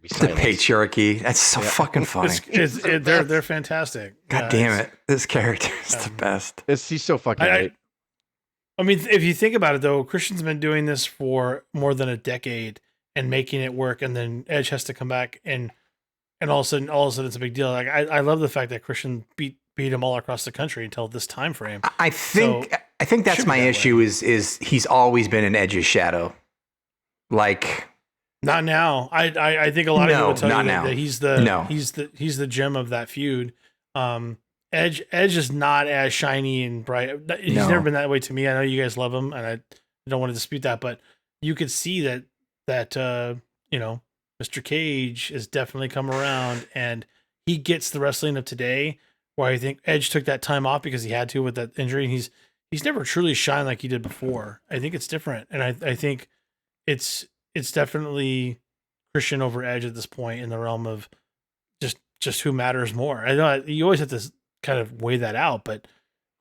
silenced. The patriarchy. That's so fucking funny. They're fantastic. God damn it. This character is the best. He's so fucking great. I mean, if you think about it, though, Christian's been doing this for more than a decade and making it work, and then Edge has to come back and all of a sudden it's a big deal. Like, I love the fact that Christian beat him all across the country until this time frame. I think that's my issue is he's always been in Edge's shadow. Like, not now. I think a lot of people would tell you that he's the gem of that feud. Edge is not as shiny and bright. He's never been that way to me. I know you guys love him, and I don't want to dispute that, but you could see that Mr. Cage has definitely come around, and he gets the wrestling of today, where I think Edge took that time off because he had to with that injury, and he's never truly shined like he did before. I think it's different, and I think it's definitely Christian over Edge at this point in the realm of just who matters more. I know you always have to kind of weigh that out, but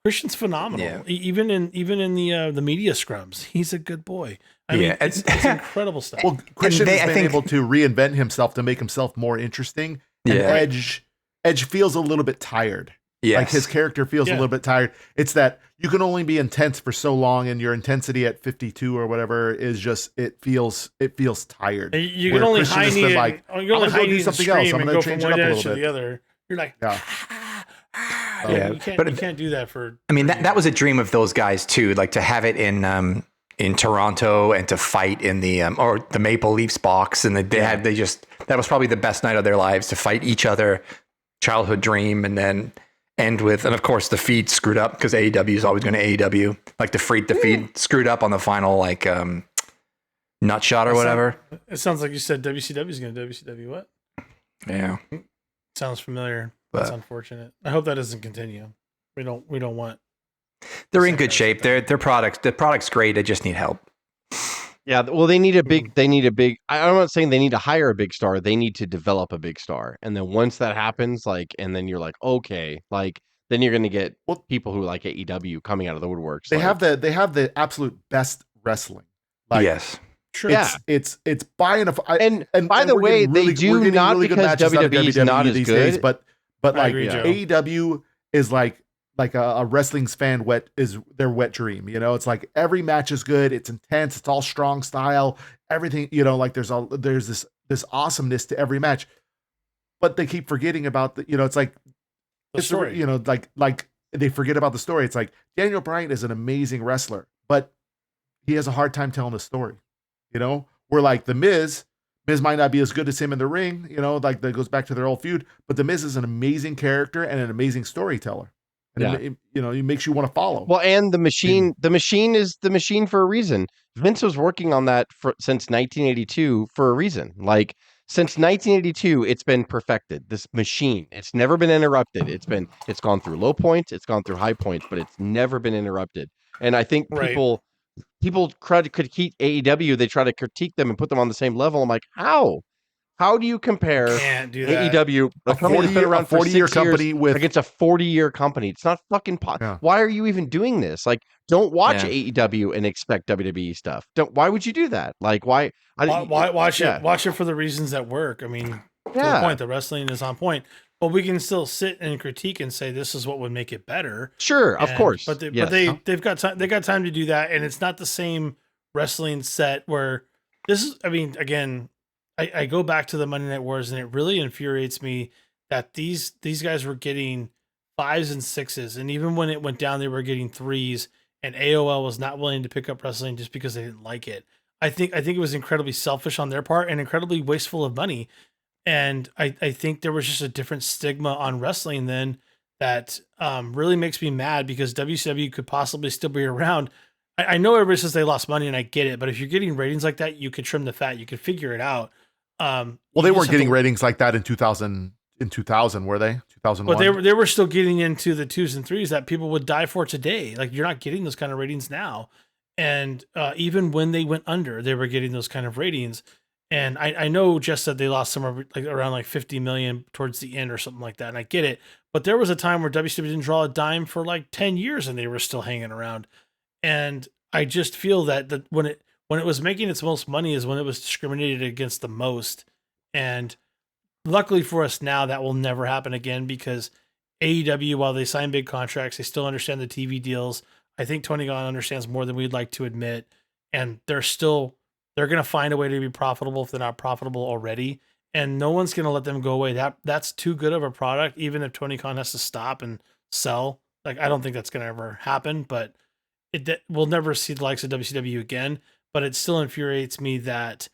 Christian's phenomenal. Yeah. Even in the media scrums, he's a good boy. I mean, it's incredible stuff. Well, Christian has been able to reinvent himself to make himself more interesting. And Edge feels a little bit tired. Yes. Like, his character feels a little bit tired. It's that you can only be intense for so long, and your intensity at 52 or whatever is just it feels tired. You can only hide do something else. I'm going to change it up a little bit. The other. You're like, you can't do that for. I mean, that was a dream of those guys too. Like, to have it in Toronto and to fight in the or the Maple Leafs box, and that was probably the best night of their lives, to fight each other, childhood dream, and then end with, and of course the feed screwed up because AEW is always going to AEW. Like, the feed screwed up on the final nut shot or whatever. It sounds like you said WCW is going to WCW what? Yeah, sounds familiar. That's unfortunate. I hope that doesn't continue. We don't want. They're in good shape. The product's great. They just need help. Yeah, well, they need a big. I'm not saying they need to hire a big star. They need to develop a big star, and then once that happens, and then you're like, okay, then you're going to get people who like AEW coming out of the woodworks. They have the absolute best wrestling. Yes. Sure. It's buying and by the way, they do not because WWE is not as good, but like AEW is like like a wrestling's fan is their wet dream. You know, it's like every match is good, it's intense, it's all strong style, everything. You know, like there's this awesomeness to every match, but they keep forgetting about the. You know, it's like the story. You know, like they forget about the story. It's like Daniel Bryan is an amazing wrestler, but he has a hard time telling a story. You know, we're like the Miz might not be as good as him in the ring. You know, like that goes back to their old feud, but the Miz is an amazing character and an amazing storyteller. And you know, it makes you want to follow. Well, and the machine is the machine for a reason. Vince was working on that since 1982 for a reason. Like since 1982, it's been perfected. This machine, it's never been interrupted. It's gone through low points, it's gone through high points, but it's never been interrupted. And I think people critique AEW. They try to critique them and put them on the same level. I'm like, how? How do you compare AEW, a company that's been around for 40-year company against a 40-year company? It's not fucking Why are you even doing this? Like, don't watch AEW and expect WWE stuff. Why would you do that? Like, why watch it? Watch it for the reasons that work. I mean, to the point, the wrestling is on point, but we can still sit and critique and say this is what would make it better. Sure, of course, but they've got time. They got time to do that, and it's not the same wrestling set where this is. I mean, again. I go back to the Monday Night Wars, and it really infuriates me that these guys were getting 5s and 6s, and even when it went down, they were getting 3s. And AOL was not willing to pick up wrestling just because they didn't like it. I think it was incredibly selfish on their part and incredibly wasteful of money. And I think there was just a different stigma on wrestling then that really makes me mad because WCW could possibly still be around. I know everybody says they lost money, and I get it, but if you're getting ratings like that, you could trim the fat. You could figure it out. Well, they weren't getting ratings like that in 2000. In 2000, were they? 2001. But they were still getting into the 2s and 3s that people would die for today. Like you're not getting those kind of ratings now. And even when they went under, they were getting those kind of ratings. And I know Jess said they lost somewhere like around like 50 million towards the end or something like that. And I get it. But there was a time where WCW didn't draw a dime for like 10 years and they were still hanging around. And I just feel that when it was making its most money is when it was discriminated against the most. And luckily for us now, that will never happen again because AEW, while they sign big contracts, they still understand the TV deals. I think Tony Khan understands more than we'd like to admit. And they're going to find a way to be profitable if they're not profitable already. And no one's going to let them go away. That's too good of a product, even if Tony Khan has to stop and sell. Like, I don't think that's going to ever happen, but we'll never see the likes of WCW again. But it still infuriates me that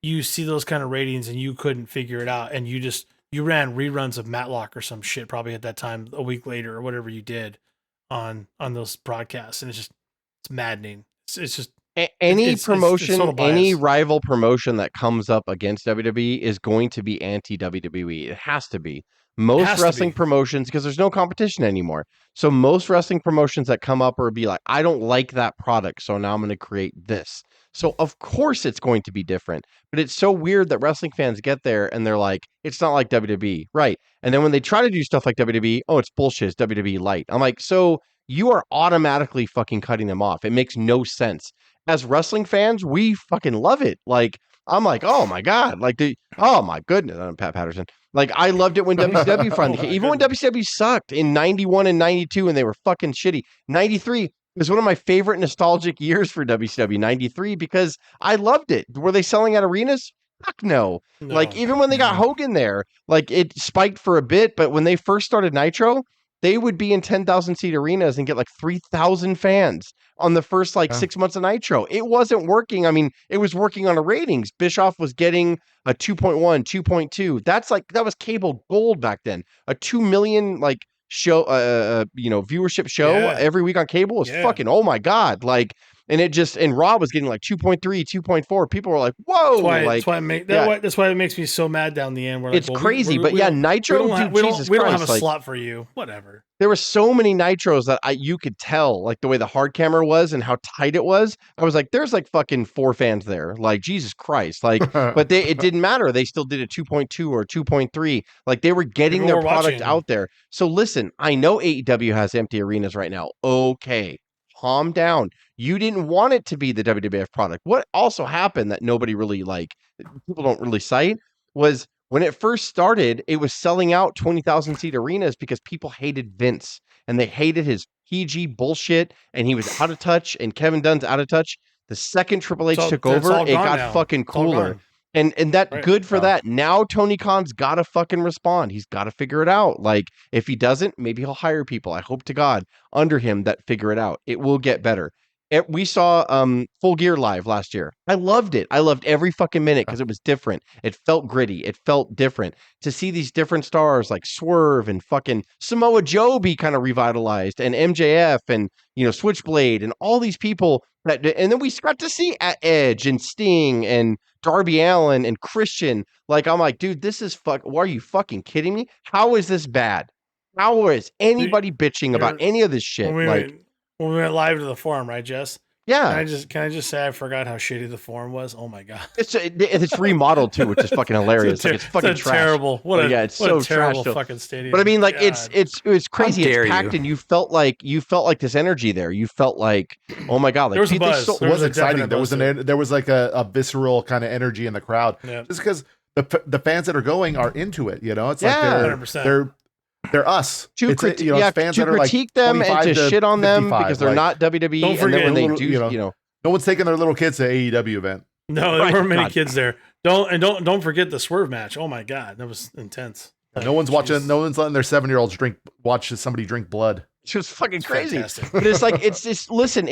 you see those kind of ratings and you couldn't figure it out. And you ran reruns of Matlock or some shit probably at that time, a week later or whatever you did on those broadcasts. And it's maddening. It's just any rival promotion that comes up against WWE is going to be anti-WWE. It has to be. Most wrestling promotions, because there's no competition anymore. So most wrestling promotions that come up or be like, I don't like that product, so now I'm going to create this. So of course it's going to be different. But it's so weird that wrestling fans get there and they're like, it's not like WWE. Right. And then when they try to do stuff like WWE, oh, it's bullshit. It's WWE light. I'm like, so you are automatically fucking cutting them off. It makes no sense. As wrestling fans, we fucking love it. Like, I'm like, oh my God. Like, oh my goodness. I'm Pat Patterson. Like, I loved it when WCW finally came. Even when WCW sucked in 91 and 92 and they were fucking shitty. 93 was one of my favorite nostalgic years for WCW, 93, because I loved it. Were they selling at arenas? Fuck no. Like, even when they got Hogan there, like, it spiked for a bit, but when they first started Nitro, they would be in 10,000 seat arenas and get like 3,000 fans on the first 6 months of Nitro. It wasn't working. I mean, it was working on the ratings. Bischoff was getting a 2.1, 2.2. That was cable gold back then. A 2 million show, viewership show every week on cable was fucking, oh my God. And Raw was getting 2.3, 2.4. People were like, whoa. That's why it makes me so mad down the end. It's crazy. But Nitro, we don't have a slot for you. Whatever. There were so many Nitros that you could tell, the way the hard camera was and how tight it was. I was like, there's fucking 4 fans there. Jesus Christ. But it didn't matter. They still did a 2.2 or 2.3. They were getting their product out there. So listen, I know AEW has empty arenas right now. Okay. Calm down. You didn't want it to be the WWF product. What also happened that nobody really people don't really cite was when it first started, it was selling out 20,000 seat arenas because people hated Vince and they hated his PG bullshit, and he was out of touch, and Kevin Dunn's out of touch. The second Triple H took over, it got fucking cooler. And that good for that. Now Tony Khan's got to fucking respond. He's got to figure it out. Like, if he doesn't, maybe he'll hire people. I hope to God under him that figure it out. It will get better. We saw Full Gear live last year. I loved it. I loved every fucking minute because it was different. It felt gritty. It felt different. To see these different stars like Swerve and fucking Samoa Joe be kind of revitalized, and MJF and, you know, Switchblade and all these people that, and then we got to see Edge and Sting and Darby Allin and Christian. Like, I'm like, dude, this is why are you fucking kidding me? How is this bad? How is anybody bitching about any of this shit? When we went live to the forum, right, Jess? Yeah. Can I just say I forgot how shitty the forum was? Oh my god. It's remodeled too, which is fucking hilarious. It's fucking trash. Terrible. It's so terrible trash fucking stadium. But I mean, like, it was crazy. It's packed, and you felt like this energy there. You felt like, oh my god, like, there was a buzz. It was exciting. There was like a visceral kind of energy in the crowd. Yeah. Just because the fans that are going are into it. You know, it's like 100%. They're us. Fans that are critique them and to shit on them because they're not WWE. Don't forget, and then when they do, you know, no one's taking their little kids to AEW event. No, there weren't many kids there. Don't forget the Swerve match. Oh my god, that was intense. No one's watching. No one's letting their 7-year-olds watch somebody drink blood. It's just fucking crazy. But it's like, listen,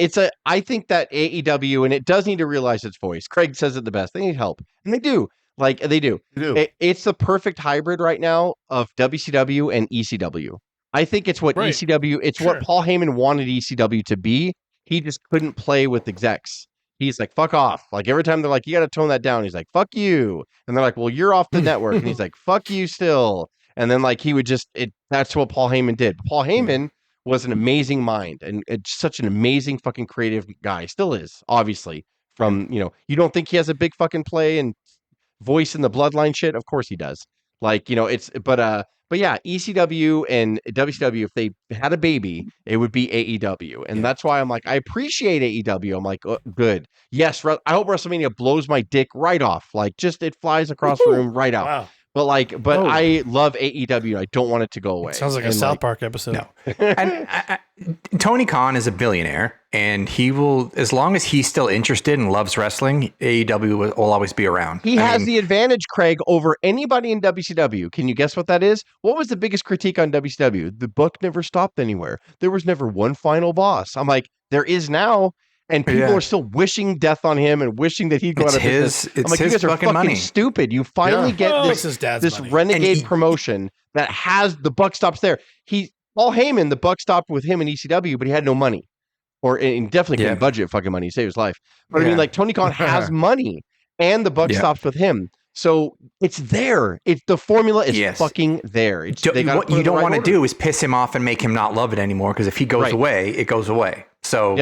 I think that AEW, and it does need to realize its voice. Craig says it the best. They need help, and they do. Like, they do. It's the perfect hybrid right now of WCW and ECW. I think it's what ECW, what Paul Heyman wanted ECW to be. He just couldn't play with execs. He's like, fuck off. Like, every time they're like, you got to tone that down. He's like, fuck you. And they're like, well, you're off the network. And he's like, fuck you still. And then, like, he would that's what Paul Heyman did. Paul Heyman was an amazing mind and such an amazing fucking creative guy. Still is, obviously. From, you know, you don't think he has a big fucking play and voice in the bloodline shit? Of course he does. Like, you know, but yeah, ECW and WCW, if they had a baby, it would be AEW. And that's why I'm like, I appreciate AEW. I'm like, oh, good. Yes, I hope WrestleMania blows my dick right off. Like, just it flies across the room right out. Wow. But I love AEW. I don't want it to go away. Sounds like a South Park episode. No. And Tony Khan is a billionaire, and he will, as long as he's still interested and loves wrestling, AEW will always be around. He has the advantage, Craig, over anybody in WCW. Can you guess what that is? What was the biggest critique on WCW? The buck never stopped anywhere. There was never one final boss. I'm like, there is now. And people are still wishing death on him and wishing that he'd go out of business. It's like, you guys are fucking money. Stupid. You finally get this renegade promotion that has the buck stops there. Paul Heyman, the buck stopped with him in ECW, but he had no money, and definitely couldn't budget fucking money to save his life. But I mean, like, Tony Khan has money, and the buck stops with him. So it's there. The formula is fucking there. What you don't want to do is piss him off and make him not love it anymore. Because if he goes away, it goes away. So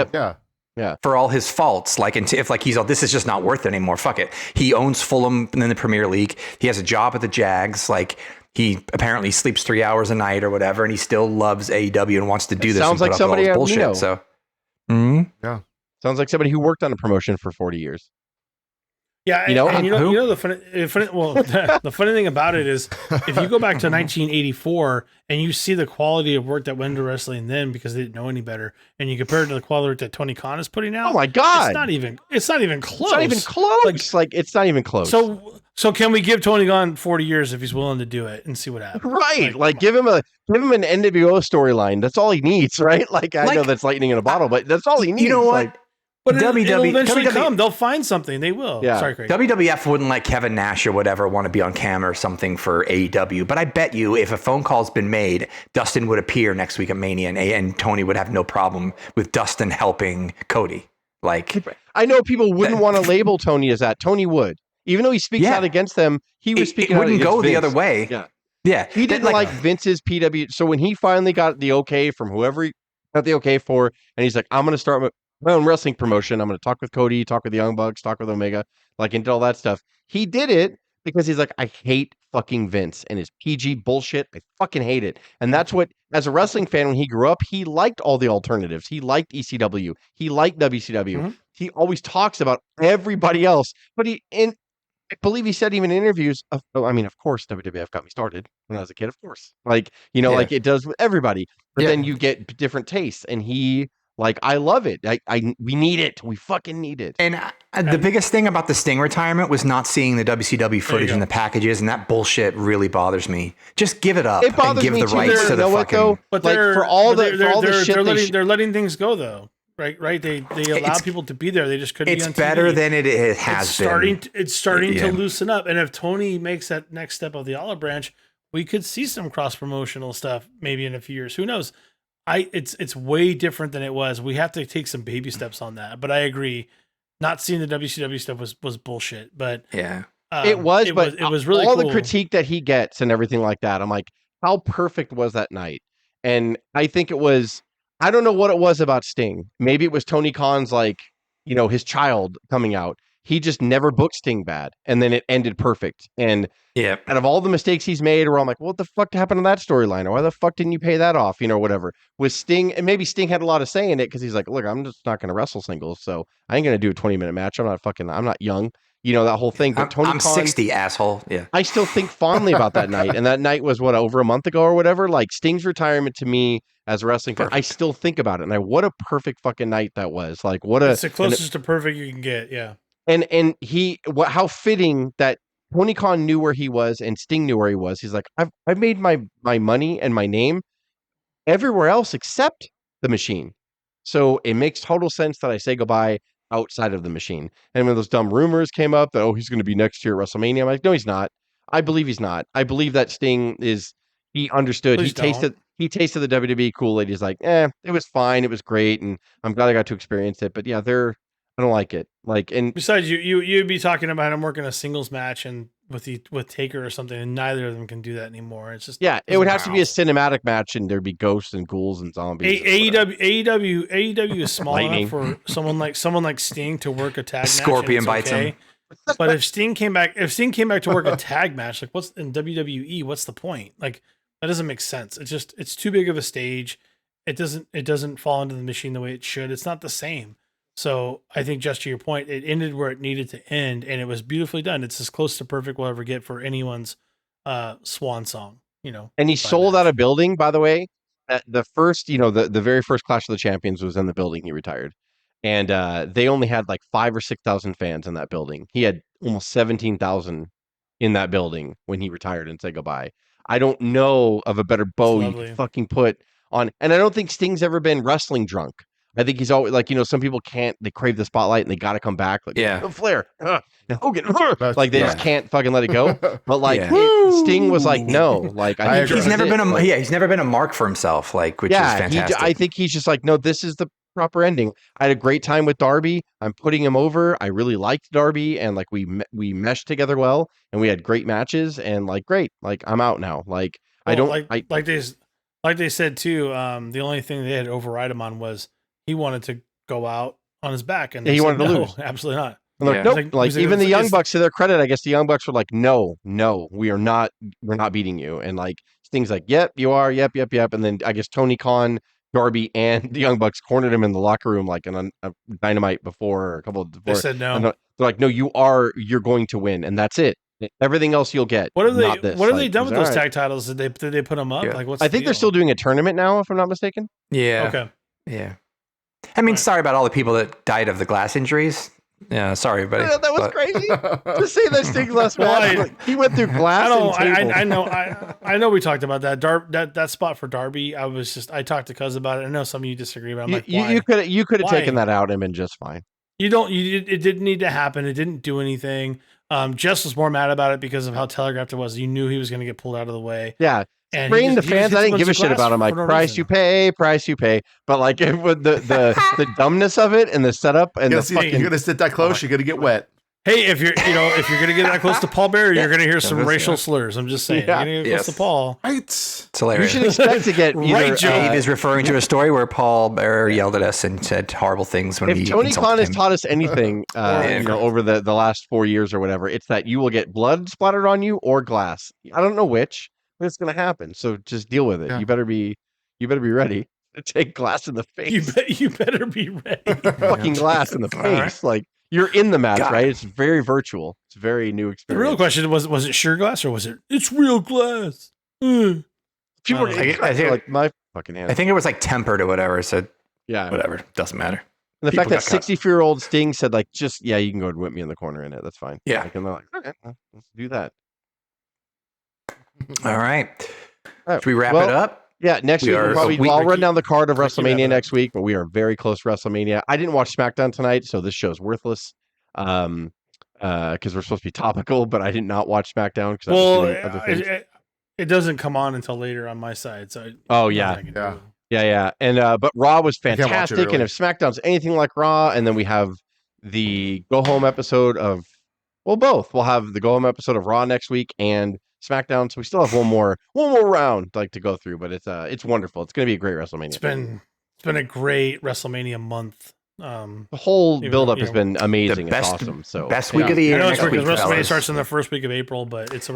yeah. For all his faults, like, if like he's all, this is just not worth it anymore. Fuck it. He owns Fulham in the Premier League. He has a job at the Jags. Like, he apparently sleeps 3 hours a night or whatever, and he still loves AEW and wants to do this. Sounds like somebody bullshit. You know. So, sounds like somebody who worked on a promotion for 40 years. Yeah, you know the funny the funny thing about it is, if you go back to 1984 and you see the quality of work that went into wrestling then, because they didn't know any better, and you compare it to the quality work that Tony Khan is putting out, oh my god, it's not even close. It's not even close. It's not even close. So can we give Tony Khan 40 years if he's willing to do it and see what happens? Right, like give him an NWO storyline. That's all he needs, right? Like, I know that's lightning in a bottle, but that's all he needs. You know what? But it'll eventually come. They'll find something. They will. Yeah. Sorry, Craig. WWF wouldn't let Kevin Nash or whatever want to be on camera or something for AEW. But I bet you if a phone call's been made, Dustin would appear next week at Mania, and Tony would have no problem with Dustin helping Cody. Like, I know people wouldn't want to label Tony as that. Tony would. Even though he speaks out against them, he was speaking out against Vince. It wouldn't go the other way. Yeah. He didn't like Vince's PW. So when he finally got the okay from whoever he got the okay for, and he's like, I'm going to start my own wrestling promotion. I'm going to talk with Cody, talk with the Young Bucks, talk with Omega, like, and did all that stuff. He did it because he's like, I hate fucking Vince and his PG bullshit. I fucking hate it. And that's what, as a wrestling fan, when he grew up, he liked all the alternatives. He liked ECW. He liked WCW. Mm-hmm. He always talks about everybody else, but believe he said even in interviews, of course, WWF got me started when I was a kid, of course. Like, like it does with everybody. But then you get different tastes, and he, like, I love it. We need it. We fucking need it. And the biggest thing about the Sting retirement was not seeing the WCW footage in the packages, and that bullshit really bothers me. Just give it up and give the rights to the fucking. But like, for all the shit they're letting things go though. Right. They allow people to be there. They just couldn't. It's be on better TV. than it has been. It's starting to loosen up. And if Tony makes that next step of the olive branch, we could see some cross promotional stuff maybe in a few years. Who knows? It's way different than it was. We have to take some baby steps on that. But I agree, not seeing the WCW stuff was bullshit. But yeah, it was really all cool. the critique that he gets and everything like that. I'm like, how perfect was that night? And I think it was. I don't know what it was about Sting. Maybe it was Tony Khan's, like, his child coming out. He just never booked Sting bad, and then it ended perfect. And out of all the mistakes he's made, where I'm like, what the fuck happened to that storyline? Or why the fuck didn't you pay that off? Whatever. With Sting, and maybe Sting had a lot of say in it because he's like, look, I'm just not going to wrestle singles, so I ain't going to do a 20-minute match. I'm not young. That whole thing. But Tony I'm Khan, 60, asshole. Yeah. I still think fondly about that night. And that night was over a month ago or whatever. Like, Sting's retirement to me as a wrestling fan, I still think about it. And what a perfect fucking night that was. Like, it's the closest to perfect you can get. Yeah. And how fitting that Tony Khan knew where he was and Sting knew where he was. He's like, I've made my money and my name everywhere else except the machine. So it makes total sense that I say goodbye outside of the machine. And when those dumb rumors came up that, he's going to be next year at WrestleMania, I'm like, no, he's not. I believe he's not. I believe that Sting he understood. He tasted the WWE Kool-Aid. He's like, it was fine. It was great. And I'm glad I got to experience it. But yeah, I don't like it. Like, and besides, you'd be talking about him working a singles match and with Taker or something, and neither of them can do that anymore. It's just it would have to be a cinematic match, and there'd be ghosts and ghouls and zombies. AEW is small enough for someone like Sting to work a tag match. Scorpion bites him. But if Sting came back to work a tag match, like what's in WWE? What's the point? Like, that doesn't make sense. It's too big of a stage. It doesn't fall into the machine the way it should. It's not the same. So I think, just to your point, it ended where it needed to end, and it was beautifully done. It's as close to perfect we'll ever get for anyone's swan song, And he sold out a building, by the way. The first, the very first Clash of the Champions was in the building he retired. And they only had like 5,000 or 6,000 fans in that building. He had almost 17,000 in that building when he retired and said goodbye. I don't know of a better bow you can fucking put on. And I don't think Sting's ever been wrestling drunk. I think he's always like, some people can't, they crave the spotlight and they got to come back. Like, Flair, Hogan, like they just can't fucking let it go. But like Sting was like, no, like he's never been a mark for himself, like, which is fantastic. I think he's just like, no, this is the proper ending. I had a great time with Darby. I'm putting him over. I really liked Darby, and like we meshed together well, and we had great matches, and like great. Like, I'm out now. Like, like they said too. The only thing they had to override him on was he wanted to go out on his back, and he wanted to lose. Absolutely not. Nope. Like even the Young Bucks, to their credit, I guess the Young Bucks were like, no, we're not beating you. And like Sting's like, yep, you are, yep. And then I guess Tony Khan, Darby, and the Young Bucks cornered him in the locker room like a Dynamite before, a couple. They said no. They're like, no, you're going to win, and that's it. Everything else you'll get. What have they done with those tag titles? Did they put them up? Yeah. Like, what's I think they're still doing a tournament now, if I'm not mistaken. Yeah. Okay. Yeah. I mean, sorry about all the people that died of the glass injuries. Yeah, sorry, buddy. Yeah, that was crazy. To say that Sting last match, he went through glass. I know. We talked about that. That spot for Darby. I talked to Cuz about it. I know some of you disagree, but I'm like, why? You could have taken that out and been just fine. It didn't need to happen. It didn't do anything. Jess was more mad about it because of how telegraphed it was. You knew he was going to get pulled out of the way. Yeah. Spraying the fans, I didn't give a shit about him. Like, price you pay. But like, with the dumbness of it and the setup and you're gonna sit that close, you're gonna get wet. Hey, if you're gonna get that close to Paul Bearer, you're gonna hear some racial slurs. I'm just saying. You're gonna get close to Paul. It's hilarious. You should expect to get either. Dave is referring to a story where Paul Bearer yelled at us and said horrible things when if Tony Khan has taught us anything, over the last 4 years or whatever, it's that you will get blood splattered on you or glass. I don't know which. It's going to happen, so just deal with it. Yeah. You better be ready to take glass in the face. You better be ready. Fucking glass in the face. Right. Like, You're in the match, God. right? It's very virtual. It's a very new experience. The real question was it sheer glass or was it's real glass? People I are like my fucking hand. I think it was like tempered or whatever. So yeah, whatever, doesn't matter. And the People fact that got cut. 64-year-old Sting said like, just you can go and whip me in the corner in it. That's fine. Yeah. Like, and they're like, okay, let's do that. All right. All right. Should we wrap it up? Yeah, next week we'll probably I'll run down the card of WrestleMania next week, but we are very close to WrestleMania. I didn't watch SmackDown tonight, so this show's worthless. Because we're supposed to be topical, but I did not watch SmackDown because I was doing other things. It doesn't come on until later on my side, so Yeah. And but Raw was fantastic, and if SmackDown's anything like Raw, and then we have the go home episode of both. We'll have the go home episode of Raw next week and SmackDown, so we still have one more round to go through, but it's wonderful. It's going to be a great WrestleMania. It's been a great WrestleMania month. The whole build-up has been amazing. It's awesome. So best week of the year. I know it's next because week, WrestleMania fellas. starts in the first week of April, but it's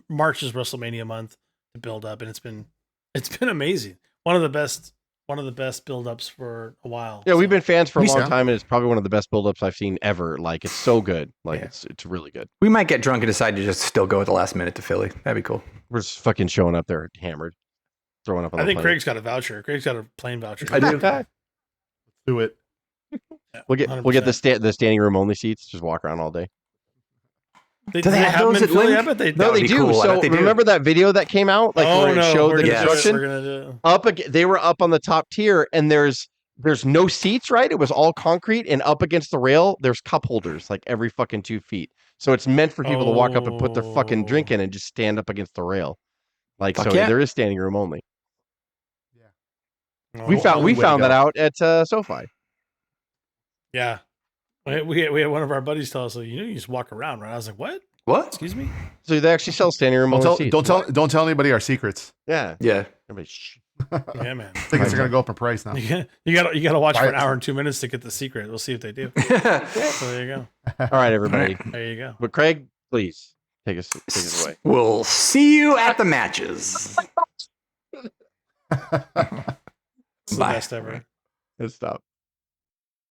March is WrestleMania month to build up, and it's been amazing. One of the best build-ups for a while. Yeah, we've been fans for a long time, and it's probably one of the best build-ups I've seen ever. Like, it's so good. Like, it's really good. We might get drunk and decide to just still go at the last minute to Philly. That'd be cool. We're just fucking showing up there hammered, throwing up on I the think plane. Craig's got a voucher. Craig's got a plane voucher. I do. Do it. We'll get the standing room only seats. Just walk around all day. Do they have those at Philly? Link? I bet they No, they do. Cool. So remember that video that came out, where it showed the construction. They were up on the top tier, and there's no seats, right? It was all concrete, and up against the rail, there's cup holders like every fucking 2 feet. So it's meant for people to walk up and put their fucking drink in and just stand up against the rail. There is standing room only. Yeah. We found that out at SoFi. Yeah. We had one of our buddies tell us, you just walk around, right? I was like, what? What? Excuse me? So they actually sell standing room only seats. Don't tell anybody our secrets. Yeah. Everybody, Yeah, man. Tickets are gonna go up in price now. You gotta watch for an hour and 2 minutes to get the secret. We'll see if they do. So there you go. All right, everybody. There you go. But Craig, please take us away. We'll see you at the matches. It's the best ever. Let's stop.